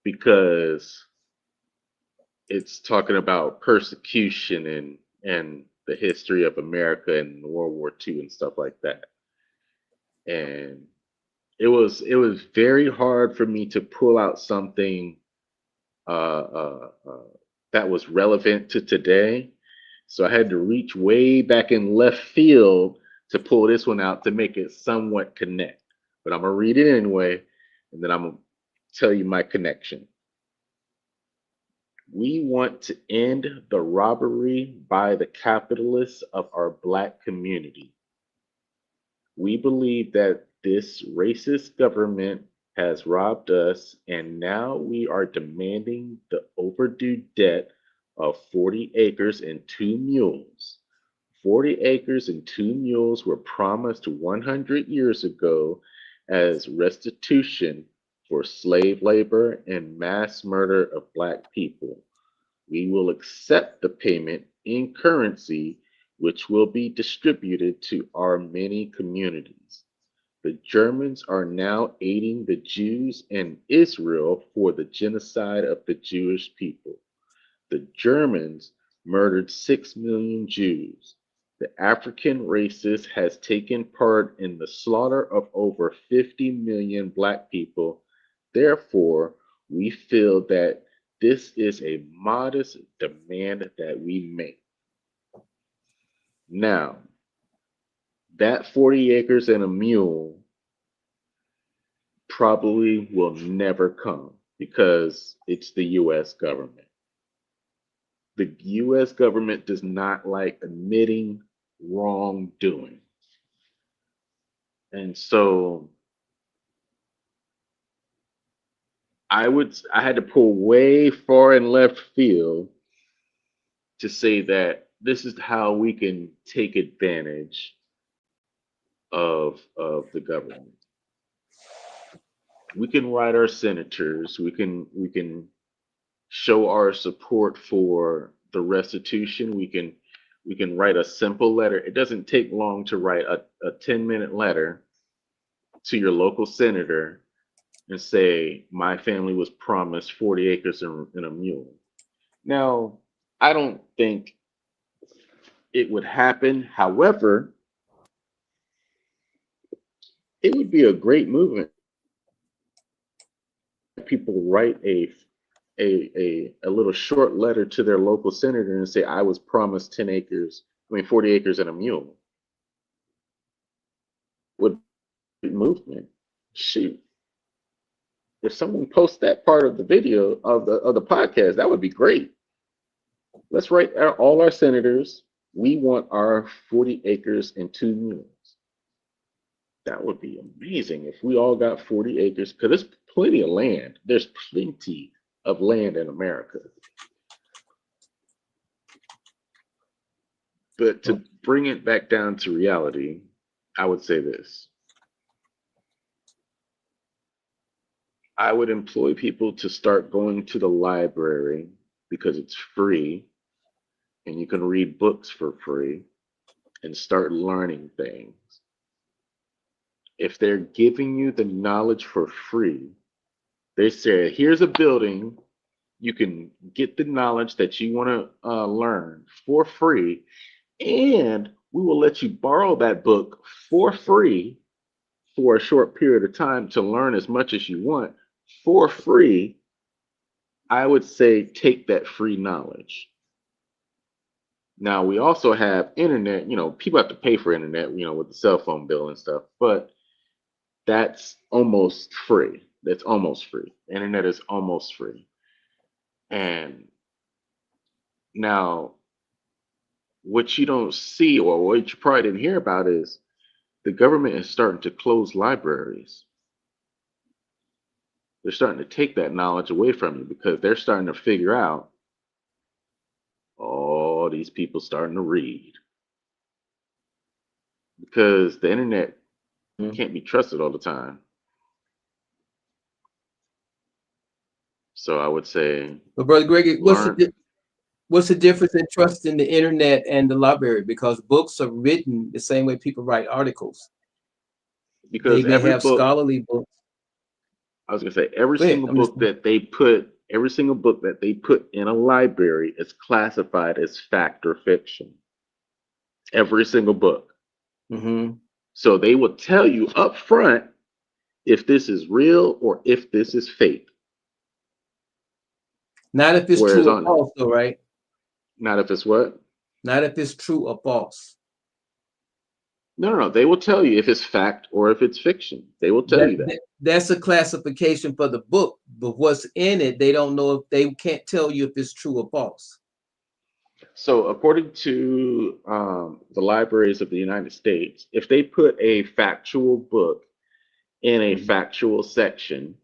[SPEAKER 2] because it's talking about persecution and the history of America and World War II and stuff like that. And it was very hard for me to pull out something that was relevant to today. So I had to reach way back in left field to pull this one out to make it somewhat connect. But I'm gonna read it anyway, and then I'm gonna tell you my connection. We want to end the robbery by the capitalists of our black community. We believe that this racist government has robbed us, and now we are demanding the overdue debt of 40 acres and 2 mules. 40 acres and 2 mules were promised 100 years ago as restitution for slave labor and mass murder of black people. We will accept the payment in currency, which will be distributed to our many communities. The Germans are now aiding the Jews and Israel for the genocide of the Jewish people. The Germans murdered 6 million Jews. The African racist has taken part in the slaughter of over 50 million black people. Therefore, we feel that this is a modest demand that we make. Now, that 40 acres and a mule probably will never come because it's the US government. The US government does not like admitting wrongdoing. And so I had to pull way far in left field to say that this is how we can take advantage of the government. We can write our senators, we can show our support for the restitution. We can write a simple letter. It doesn't take long to write a 10-minute letter to your local senator and say, my family was promised 40 acres and a mule. Now, I don't think it would happen. However, it would be a great movement. People write a little short letter to their local senator and say, I was promised 10 acres, 40 acres and a mule. Would be a movement. Shoot. If someone posts that part of the video of the podcast, that would be great. Let's write all our senators. We want our 40 acres and 2 mules. That would be amazing if we all got 40 acres, because there's plenty of land. There's plenty of land in America. But to bring it back down to reality, I would say this. I would employ people to start going to the library because it's free and you can read books for free and start learning things. If they're giving you the knowledge for free, they say, here's a building, you can get the knowledge that you want to learn for free, and we will let you borrow that book for free for a short period of time to learn as much as you want for free. I would say take that free knowledge. Now, we also have internet. People have to pay for internet, with the cell phone bill and stuff, but that's almost free. That's almost free. Internet is almost free. And now, what you don't see or what you probably didn't hear about is the government is starting to close libraries. they're starting to take that knowledge away from you because they're starting to figure out, oh, these people starting to read because the internet
[SPEAKER 1] Mhm.
[SPEAKER 2] can't be trusted all the time. So I would say
[SPEAKER 1] But Brother Greg,
[SPEAKER 2] learn
[SPEAKER 1] what's the difference in trusting the internet and the library? Because books are written the same way people write articles. They
[SPEAKER 2] because
[SPEAKER 1] may
[SPEAKER 2] every
[SPEAKER 1] have
[SPEAKER 2] book,
[SPEAKER 1] scholarly books.
[SPEAKER 2] I was gonna say every
[SPEAKER 1] Go ahead.
[SPEAKER 2] single
[SPEAKER 1] I'm
[SPEAKER 2] book
[SPEAKER 1] listening.
[SPEAKER 2] that they put, every single book that they put in a library is classified as fact or fiction. Every single book.
[SPEAKER 1] Hmm.
[SPEAKER 2] So they will tell you up front if this is real or if this is fake.
[SPEAKER 1] Not if it's
[SPEAKER 2] Whereas
[SPEAKER 1] true or
[SPEAKER 2] on,
[SPEAKER 1] false, though, right?
[SPEAKER 2] not if it's what?
[SPEAKER 1] Not if it's true or false.
[SPEAKER 2] No, no, no. They will tell you if it's fact or if it's fiction. They will tell
[SPEAKER 1] That,
[SPEAKER 2] you that.
[SPEAKER 1] that's a classification for the book, but what's in it, they don't know if they can't tell you if it's true or false.
[SPEAKER 2] So, according to the libraries of the United States, if they put a factual book in a
[SPEAKER 1] Mhm.
[SPEAKER 2] factual section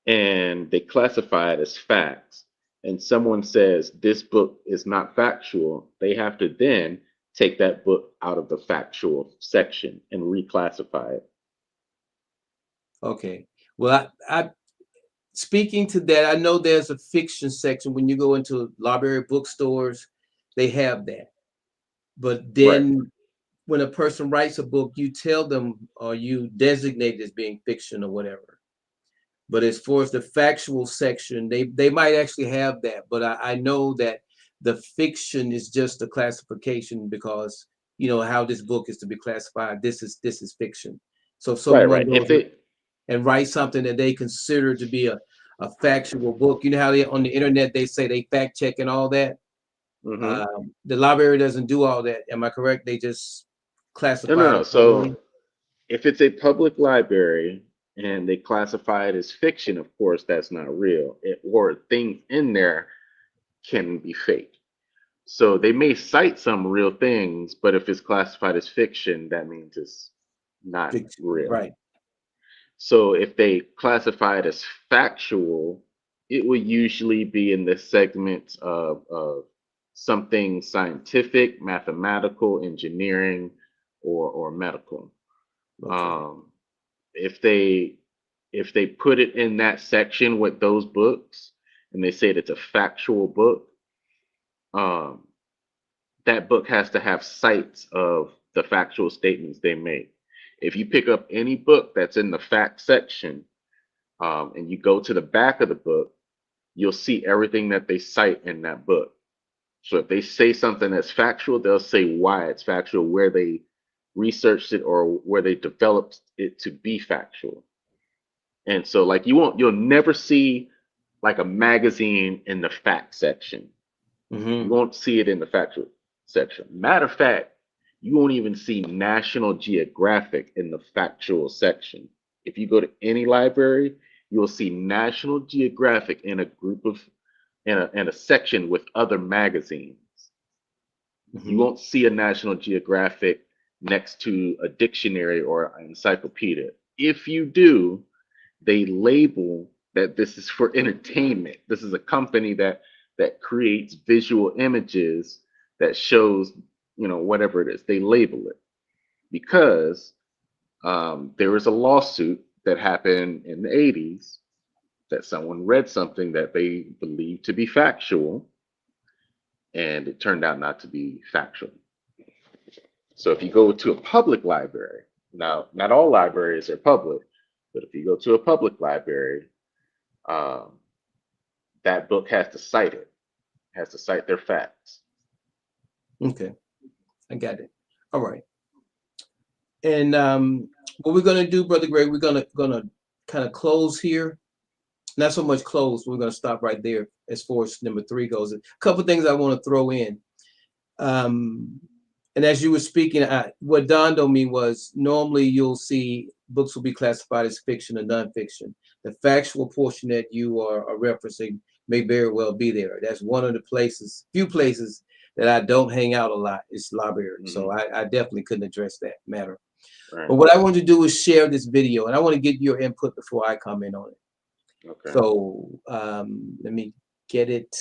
[SPEAKER 2] and they classify it as facts, and someone says this book is not factual, they have to then take that book out of the factual section and reclassify it.
[SPEAKER 1] Okay. Well, I speaking to that, I know there's a fiction section when you go into library bookstores, they have that. But
[SPEAKER 2] Right.
[SPEAKER 1] then when a person writes a book, you tell them or you designate it as being fiction or whatever. But as far as the factual section, they might actually have that. But I know that the fiction is just a classification because you know how this book is to be classified. This is fiction. So if
[SPEAKER 2] Right,
[SPEAKER 1] someone
[SPEAKER 2] right. If
[SPEAKER 1] goes
[SPEAKER 2] they,
[SPEAKER 1] and write something that they consider to be a factual book. You know how they on the internet they say they fact check and all that.
[SPEAKER 2] hmm
[SPEAKER 1] The library doesn't do all that. Am I correct? They just
[SPEAKER 2] no, no,
[SPEAKER 1] classify it
[SPEAKER 2] no.
[SPEAKER 1] accordingly.
[SPEAKER 2] So if it's a public library and they classify it as fiction, of course, that's not real. Or things in there can be fake. So they may cite some real things, but if it's classified as fiction, that means it's not
[SPEAKER 1] Fiction,
[SPEAKER 2] real.
[SPEAKER 1] right?
[SPEAKER 2] So if they classify it as factual, it will usually be in the segments of something scientific, mathematical, engineering, or medical.
[SPEAKER 1] Okay.
[SPEAKER 2] Um, if they if they put it in that section with those books and they say it's a factual book, um, that book has to have cites of the factual statements they make. If you pick up any book that's in the fact section and you go to the back of the book, you'll see everything that they cite in that book. So if they say something that's factual, they'll say why it's factual, where they researched it or where they developed it to be factual. And so like you'll never see like a magazine in the fact section. You
[SPEAKER 1] Hmm.
[SPEAKER 2] won't see it in the factual section. Matter of fact, you won't even see National Geographic in the factual section. If you go to any library, you'll see National Geographic in a group of in a section with other magazines. You
[SPEAKER 1] Hmm.
[SPEAKER 2] won't see a National Geographic next to a dictionary or an encyclopedia. If you do, they label that this is for entertainment. This is a company that creates visual images that shows, whatever it is. They label it because there was a lawsuit that happened in the 80s that someone read something that they believed to be factual, and it turned out not to be factual. So if you go to a public library, now not all libraries are public, but if you go to a public library, um, that book has to cite it, has to cite their facts.
[SPEAKER 1] Okay, I got it. All right. And what we're gonna do, Brother Greg, we're gonna kind of close here. Not so much close. We're gonna stop right there as far as number three goes. A couple things I want to throw in. Um, and as you were speaking, what dawned on me was normally you'll see books will be classified as fiction or nonfiction. The factual portion that you are referencing may very well be there. That's one of the few places that I don't hang out a lot is library. So
[SPEAKER 2] Hmm.
[SPEAKER 1] I definitely couldn't address that matter.
[SPEAKER 2] Right.
[SPEAKER 1] But what I want to do is share this video, and I want to get your input before I comment on it.
[SPEAKER 2] Okay.
[SPEAKER 1] So let me get it.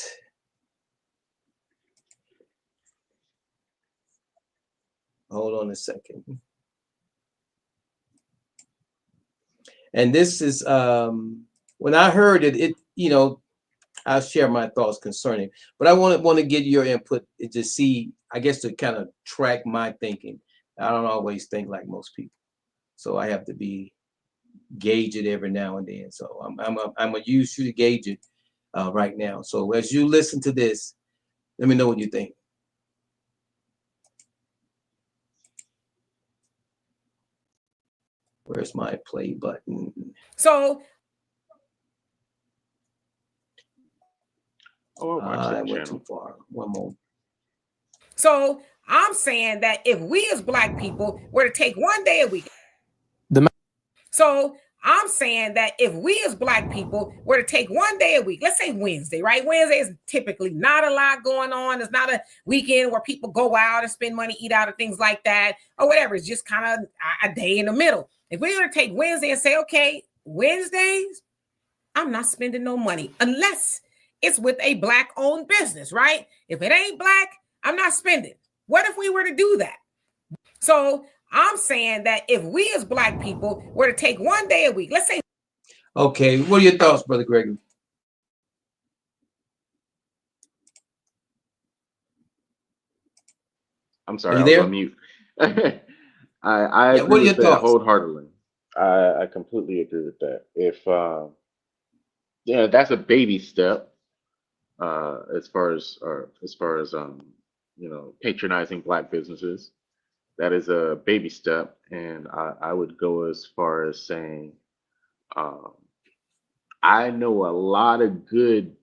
[SPEAKER 1] Hold on a second. And this is when I heard it, I'll share my thoughts concerning, but I want to get your input to see, I guess, to kind of track my thinking. I don't always think like most people, so I have to be gauge it every now and then. So I'm gonna use you to gauge it right now. So as you listen to this, let me know what you think. Where's my play button?
[SPEAKER 4] So
[SPEAKER 2] Oh, I'll watch
[SPEAKER 1] I
[SPEAKER 2] that
[SPEAKER 1] went too
[SPEAKER 2] channel.
[SPEAKER 1] far. One more.
[SPEAKER 4] so I'm saying that if we as Black people were to take one day a week, so I'm saying that if we as Black people were to take one day a week, let's say Wednesday, right? Wednesday is typically not a lot going on. It's not a weekend where people go out and spend money, eat out, or things like that, or whatever. It's just kind of a day in the middle. If we were to take Wednesday and say, okay, Wednesdays, I'm not spending no money unless it's with a Black owned business, right? If it ain't Black, I'm not spending. What if we were to do that? So I'm saying that if we as Black people were to take one day a week, let's say.
[SPEAKER 1] Okay, what are your thoughts, Brother Gregory?
[SPEAKER 2] I'm
[SPEAKER 1] Are
[SPEAKER 2] sorry,
[SPEAKER 1] you
[SPEAKER 2] I was on
[SPEAKER 1] there?
[SPEAKER 2] mute. I
[SPEAKER 1] Yeah,
[SPEAKER 2] agree
[SPEAKER 1] what are your
[SPEAKER 2] with that
[SPEAKER 1] thoughts?
[SPEAKER 2] wholeheartedly. I completely agree with that. If yeah, that's a baby step as far as patronizing Black businesses. That is a baby step, and I would go as far as saying um, I know a lot of good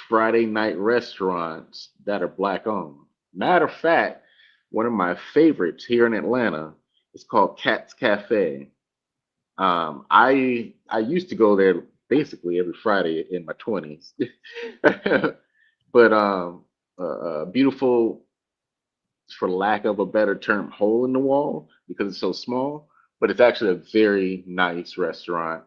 [SPEAKER 2] Friday night restaurants that are Black owned. Matter of fact, one of my favorites here in Atlanta is called Cat's Cafe. I used to go there basically every Friday in my 20s, but beautiful, for lack of a better term, hole in the wall because it's so small. But it's actually a very nice restaurant,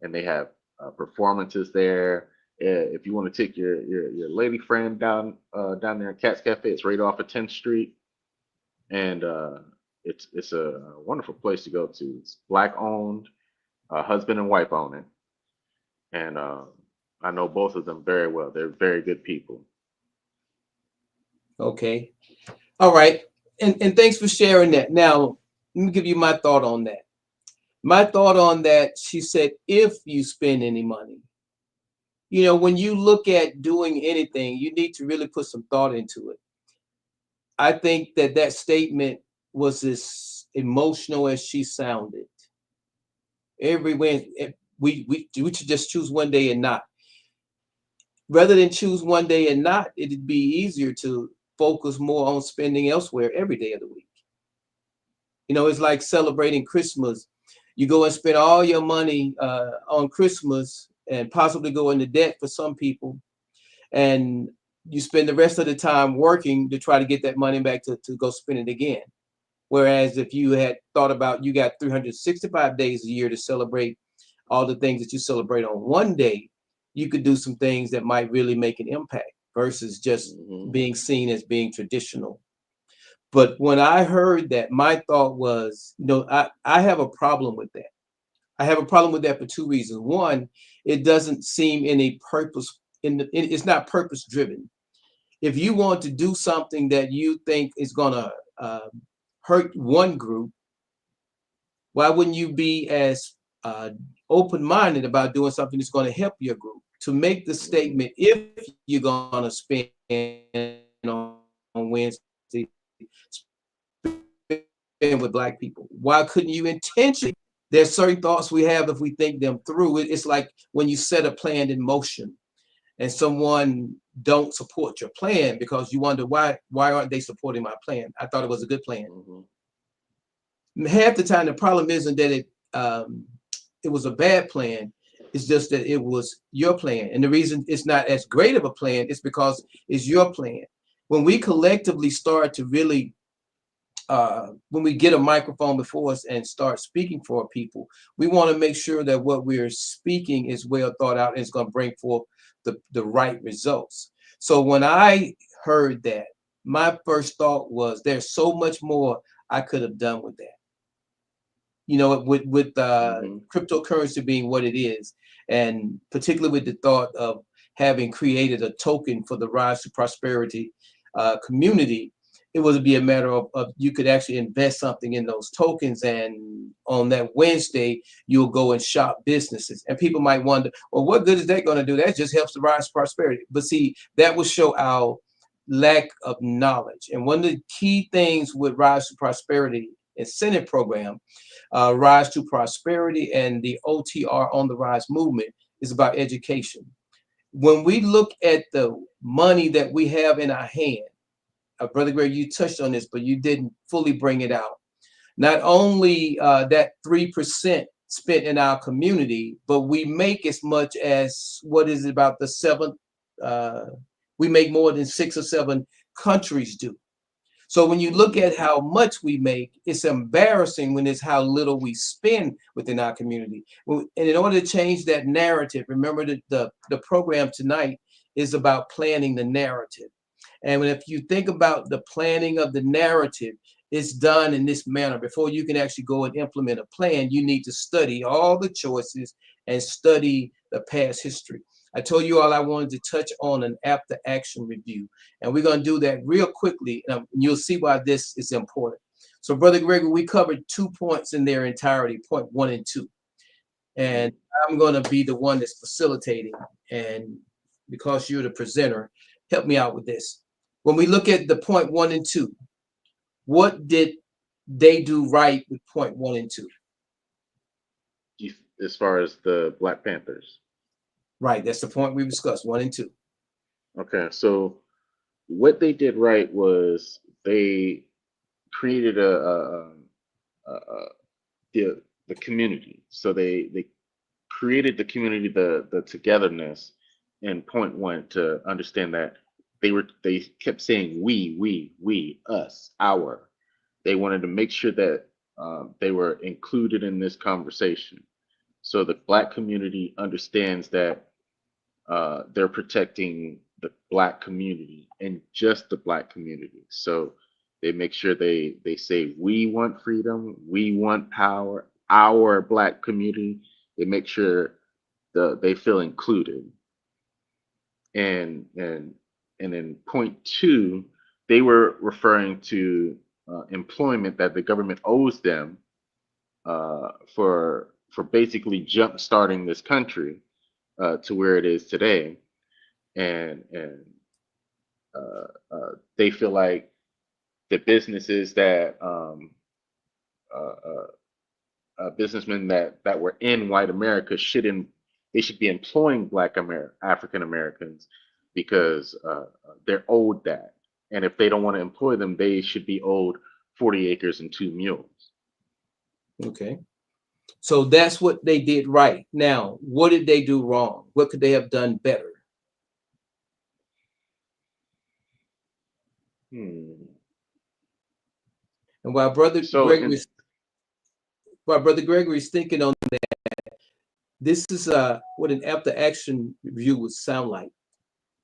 [SPEAKER 2] and they have performances there. If you want to take your lady friend down there at Cat's Cafe, it's right off of 10th Street, and it's a wonderful place to go to. It's Black owned, husband and wife own it, and I know both of them very well. They're very good people.
[SPEAKER 1] Okay. All right. And thanks for sharing that. Now, let me give you my thought on that. My thought on that, she said, if you spend any money, when you look at doing anything, you need to really put some thought into it. I think that statement was as emotional as she sounded. Every Wednesday, we should just choose one day and not. Rather than choose one day and not, it'd be easier to focus more on spending elsewhere every day of the week. It's like celebrating Christmas. You go and spend all your money on Christmas and possibly go into debt for some people, and you spend the rest of the time working to try to get that money back to go spend it again. Whereas if you had thought about, you got 365 days a year to celebrate all the things that you celebrate on one day, you could do some things that might really make an impact versus just
[SPEAKER 2] Hmm.
[SPEAKER 1] being seen as being traditional. But when I heard that, my thought was, I have a problem with that. I have a problem with that for two reasons. One, it doesn't seem any purpose it's not purpose driven. If you want to do something that you think is gonna hurt one group, why wouldn't you be as open minded about doing something that's going to help your group? To make the
[SPEAKER 2] Hmm.
[SPEAKER 1] statement, if you're going to spend on Wednesday, spend with Black people, why couldn't you intentionally? There's certain thoughts we have if we think them through. It's like when you set a plan in motion and someone don't support your plan because you wonder why aren't they supporting my plan? I thought it was a good plan.
[SPEAKER 2] Hmm.
[SPEAKER 1] Half the time the problem isn't that it was a bad plan. It's just that it was your plan, and the reason it's not as great of a plan is because it's your plan. When we collectively start to really when we get a microphone before us and start speaking for people, we want to make sure that what we're speaking is well thought out and it's going to bring forth the right results. So when I heard that, my first thought was there's so much more I could have done with that. You know, with
[SPEAKER 2] Hmm.
[SPEAKER 1] cryptocurrency being what it is, and particularly with the thought of having created a token for the Rise to Prosperity community, it would be a matter of you could actually invest something in those tokens, and on that Wednesday you'll go and shop businesses, and people might wonder, well, what good is that going to do? That just helps the Rise to Prosperity. But see, that will show our lack of knowledge. And one of the key things with Rise to Prosperity incentive program, Rise to Prosperity, and the OTR on the Rise movement is about education. When we look at the money that we have in our hand, Brother Greg, you touched on this, but you didn't fully bring it out. Not only that 3% spent in our community, but we make as much as what is it, about the seventh? We make more than 6 or 7 countries do. So when you look
[SPEAKER 2] Hmm.
[SPEAKER 1] at how much we make, it's embarrassing when it's how little we spend within our community. And in order to change that narrative, remember that the program tonight is about planning the narrative. And if you think about the planning of the narrative, it's done in this manner. Before you can actually go and implement a plan, you need to study all the choices and study the past history. I told you all I wanted to touch on an after action review, and we're going to do that real quickly. And you'll see why this is important. So, Brother Gregory, we covered 2 points in their entirety, point 1 and 2.
[SPEAKER 2] Hmm.
[SPEAKER 1] And I'm going to be the one that's facilitating. And because you're the presenter, help me out with this. When we look at the point 1 and 2, what did they do right with point 1 and 2?
[SPEAKER 2] As far as the Black Panthers.
[SPEAKER 1] Right, that's the point we discussed, 1 and 2.
[SPEAKER 2] Okay, so what they did right was they created a the community. So they created the community, the togetherness in point one, to understand that they kept saying we, us, our. They wanted to make sure that they were included in this conversation. So the Black community understands that they're protecting the Black community and just the Black community. So they make sure they say we want freedom, we want power, our Black community. They make sure they feel included. And and and in point two, they were referring to employment that the government owes them for basically jump starting this country to where it is today. And they feel like the businesses that uh, uh, businessmen that were in white America shouldn't they should be employing African Americans because they're owed that, and if they don't want to employ them, they should be owed 40 acres and 2 mules.
[SPEAKER 1] Okay. So that's what they did right. Now, what did they do wrong? What could they have done better?
[SPEAKER 2] Hmm.
[SPEAKER 1] And
[SPEAKER 2] So in
[SPEAKER 1] While Brother Gregory's thinking on this is what an after action review would sound like.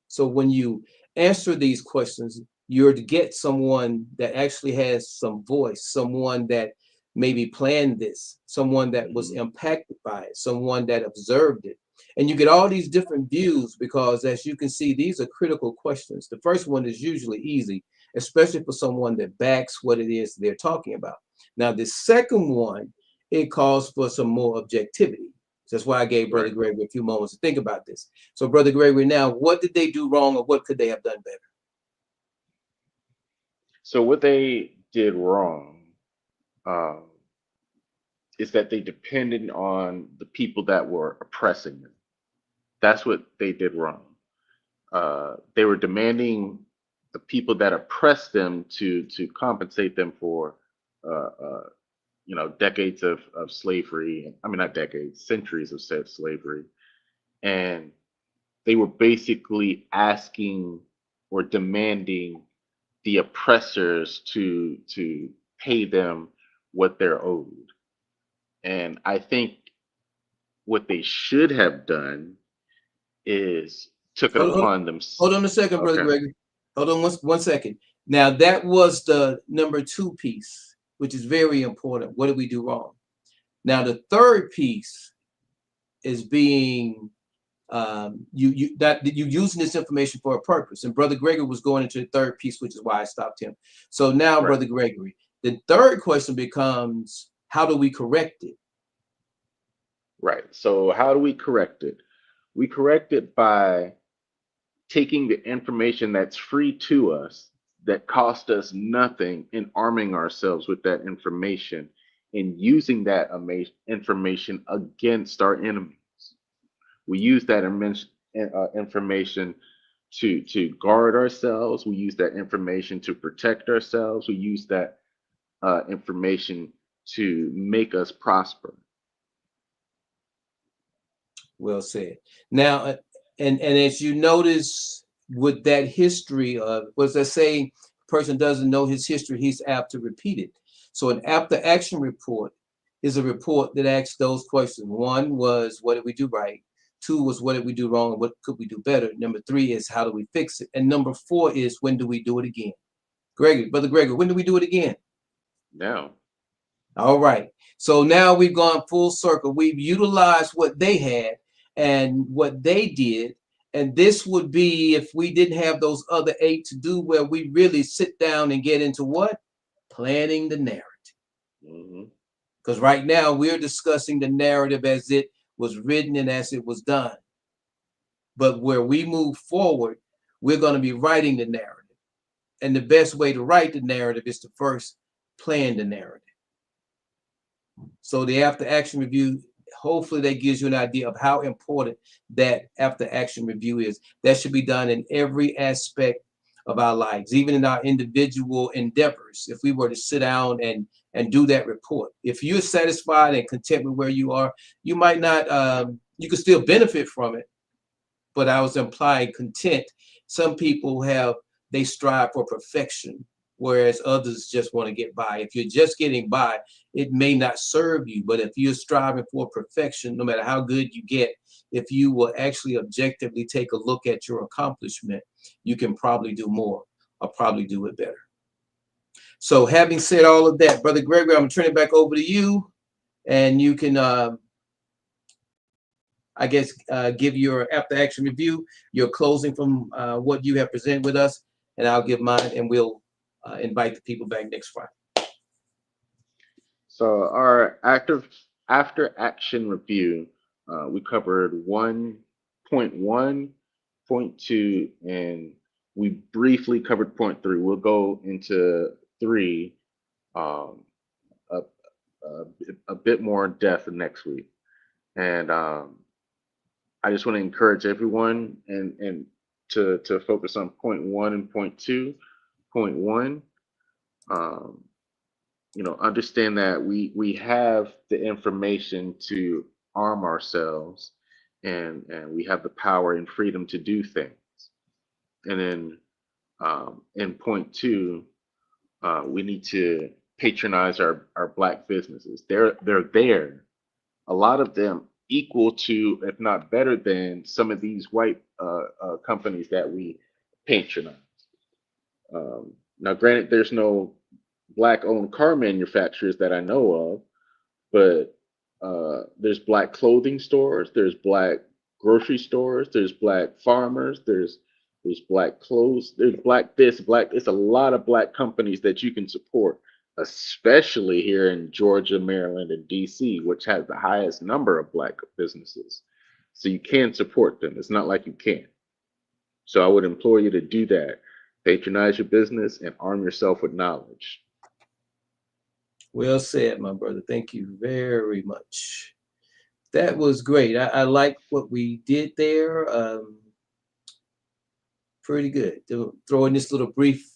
[SPEAKER 1] So when you answer these questions, you're to get someone that actually has some voice, someone that maybe planned this, someone that was
[SPEAKER 2] Mhm.
[SPEAKER 1] impacted by it, someone that observed it. And you get all these different views because, as you can see, these are critical questions. The first one is usually easy, especially for someone that backs what it is they're talking about. Now, the second one, it calls for some more objectivity. That's why I gave Brother
[SPEAKER 2] Right.
[SPEAKER 1] Gregory a few moments to think about this. So, Brother Gregory, now what did they do wrong, or what could they have done better?
[SPEAKER 2] So what they did wrong um, is that they depended on the people that were oppressing them. That's what they did wrong. They were demanding the people that oppressed them to compensate them for uh, uh, decades of slavery. I mean, not decades, centuries of slavery. And they were basically asking or demanding the oppressors to pay them what they're owed. And I think what they should have done is took it
[SPEAKER 1] Hold on,
[SPEAKER 2] upon them.
[SPEAKER 1] hold on a second, Brother
[SPEAKER 2] Okay,
[SPEAKER 1] Gregory. Hold on one second. Now that was the number 2 piece, which is very important. What did we do wrong? Now the third piece is being you using this information for a purpose. And Brother Gregory was going into the third piece, which is why I stopped him. So now,
[SPEAKER 2] right,
[SPEAKER 1] Brother Gregory, the third question becomes, how do we correct it?
[SPEAKER 2] right. So how do we correct it? We correct it by taking the information that's free to us, that cost us nothing, and arming ourselves with that information and using that information against our enemies. We use that information to guard ourselves. We use that information to protect ourselves. We use that information to make us prosper.
[SPEAKER 1] Well said. Now, and as you notice with that history of, was that saying, person doesn't know his history, he's apt to repeat it. So an after action report is a report that asks those questions. One was, what did we do right? 2 was, what did we do wrong? And what could we do better? Number 3 is, how do we fix it? And number 4 is, when do we do it again? Gregory, Brother Gregory, when do we do it again?
[SPEAKER 2] Now,
[SPEAKER 1] All right. So now we've gone full circle. We've utilized what they had and what they did. And this would be if we didn't have those other 8 to do, where we really sit down and get into what? Planning the narrative.
[SPEAKER 2] mhm,
[SPEAKER 1] Because right now we're discussing the narrative as it was written and as it was done. But where we move forward, we're going to be writing the narrative. And the best way to write the narrative is to first plan the narrative. So the after action review, hopefully that gives you an idea of how important that after action review is. That should be done in every aspect of our lives, even in our individual endeavors. If we were to sit down and do that report, if you're satisfied and content with where you are, you might not, you could still benefit from it, but I was implying content. Some people they strive for perfection, whereas others just want to get by. If you're just getting by, it may not serve you. But if you're striving for perfection, no matter how good you get, if you will actually objectively take a look at your accomplishment, you can probably do more or probably do it better. So having said all of that, Brother Gregory, I'm going to turn it back over to you, and you can I guess, give your after action review, your closing from what you have presented with us, and I'll give mine, and we'll invite the people back next Friday.
[SPEAKER 2] so our after action review, we covered 1.1, point 2, and we briefly covered point 3. We'll go into 3 um, a, a bit more in depth next week. And I just want to encourage everyone and to focus on point 1 and point 2. Point 1, um, understand that we have the information to arm ourselves, and we have the power and freedom to do things. And then in point 2, we need to patronize our Black businesses. They're there, a lot of them equal to, if not better than, some of these white companies that we patronize. Now, granted, there's no Black-owned car manufacturers that I know of, but there's Black clothing stores, there's Black grocery stores, there's Black farmers, there's Black clothes, there's Black this, Black. It's a lot of Black companies that you can support, especially here in Georgia, Maryland, and DC, which has the highest number of Black businesses. So you can support them. It's not like you can't. So I would implore you to do that. Patronize your business and arm yourself with knowledge.
[SPEAKER 1] Well said, my brother. Thank you very much. That was great. I like what we did there. Pretty good. Throw in this little brief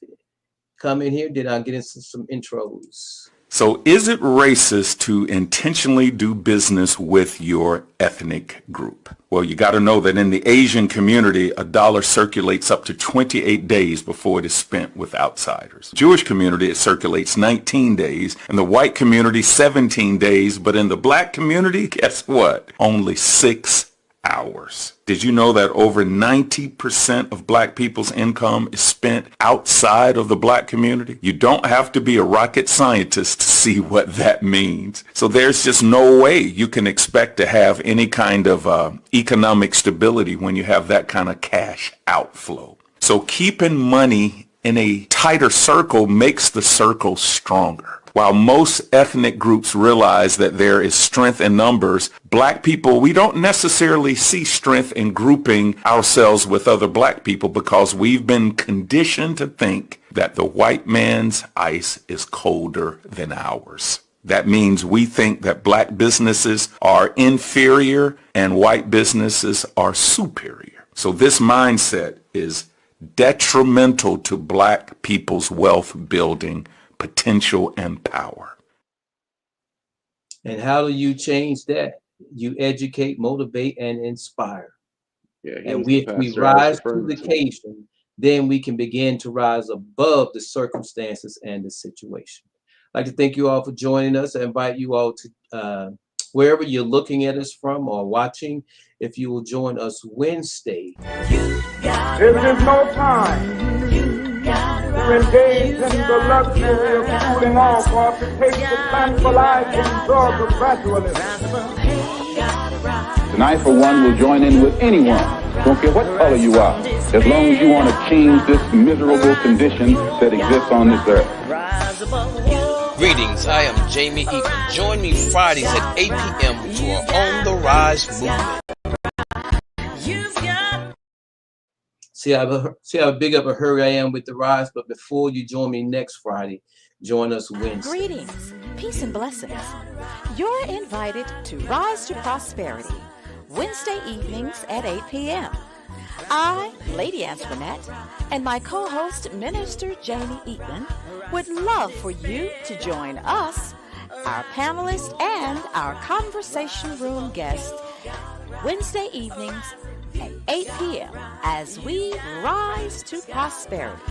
[SPEAKER 1] comment here. Then I'll get into some intros.
[SPEAKER 5] So is it racist to intentionally do business with your ethnic group? Well, you got to know that in the Asian community, a dollar circulates up to 28 days before it is spent with outsiders. Jewish community, it circulates 19 days. In the white community, 17 days. But in the black community, guess what? Only 6 hours. Did you know that over 90% of black people's income is spent outside of the black community? You don't have to be a rocket scientist to see what that means. So there's just no way you can expect to have any kind of economic stability when you have that kind of cash outflow. So keeping money in a tighter circle makes the circle stronger. While most ethnic groups realize that there is strength in numbers, black people, we don't necessarily see strength in grouping ourselves with other black people because we've been conditioned to think that the white man's ice is colder than ours. That means we think that black businesses are inferior and white businesses are superior. So this mindset is detrimental to black people's wealth building potential and power.
[SPEAKER 1] And how do you change that? You educate, motivate, and inspire.
[SPEAKER 2] Yeah, he
[SPEAKER 1] And
[SPEAKER 2] was the
[SPEAKER 1] if we
[SPEAKER 2] pastor I was
[SPEAKER 1] rise to
[SPEAKER 2] referring
[SPEAKER 1] the
[SPEAKER 2] to.
[SPEAKER 1] occasion, then we can begin to rise above the circumstances and the situation. I'd like to thank you all for joining us. I invite you all to wherever you're looking at us from or watching, if you will join us Wednesday.
[SPEAKER 6] This is no time to engage in the luxury of cooling off or to take the tranquilizing drug of gradualism.
[SPEAKER 7] And I, for one, will join in with anyone, don't care what color you are, as long as you want to change this miserable condition that exists on this earth.
[SPEAKER 8] Greetings, I am Jamie Eaton. Join me Fridays at 8 p.m. for On the Rise movement.
[SPEAKER 1] See how big of a hurry I am with the rise, but before you join me next Friday, join us Wednesday.
[SPEAKER 3] Greetings, peace and blessings. You're invited to Rise to Prosperity, Wednesday evenings at 8 p.m. I, Lady Antoinette, and my co-host, Minister Jamie Eatman, would love for you to join us, our panelists, and our conversation room guests Wednesday evenings at 8 p.m. as we rise to prosperity.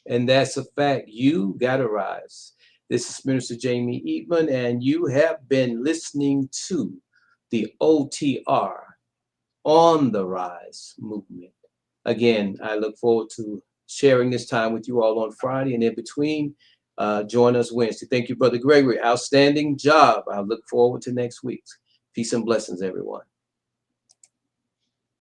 [SPEAKER 1] And that's a fact. You gotta rise. This is Minister Jamie Eatman, and you have been listening to the OTR On the Rise movement. Again, I look forward to sharing this time with you all on Friday, and in between, join us Wednesday. Thank you, Brother Gregory. Outstanding job. I look forward to next week's. Peace and blessings, everyone.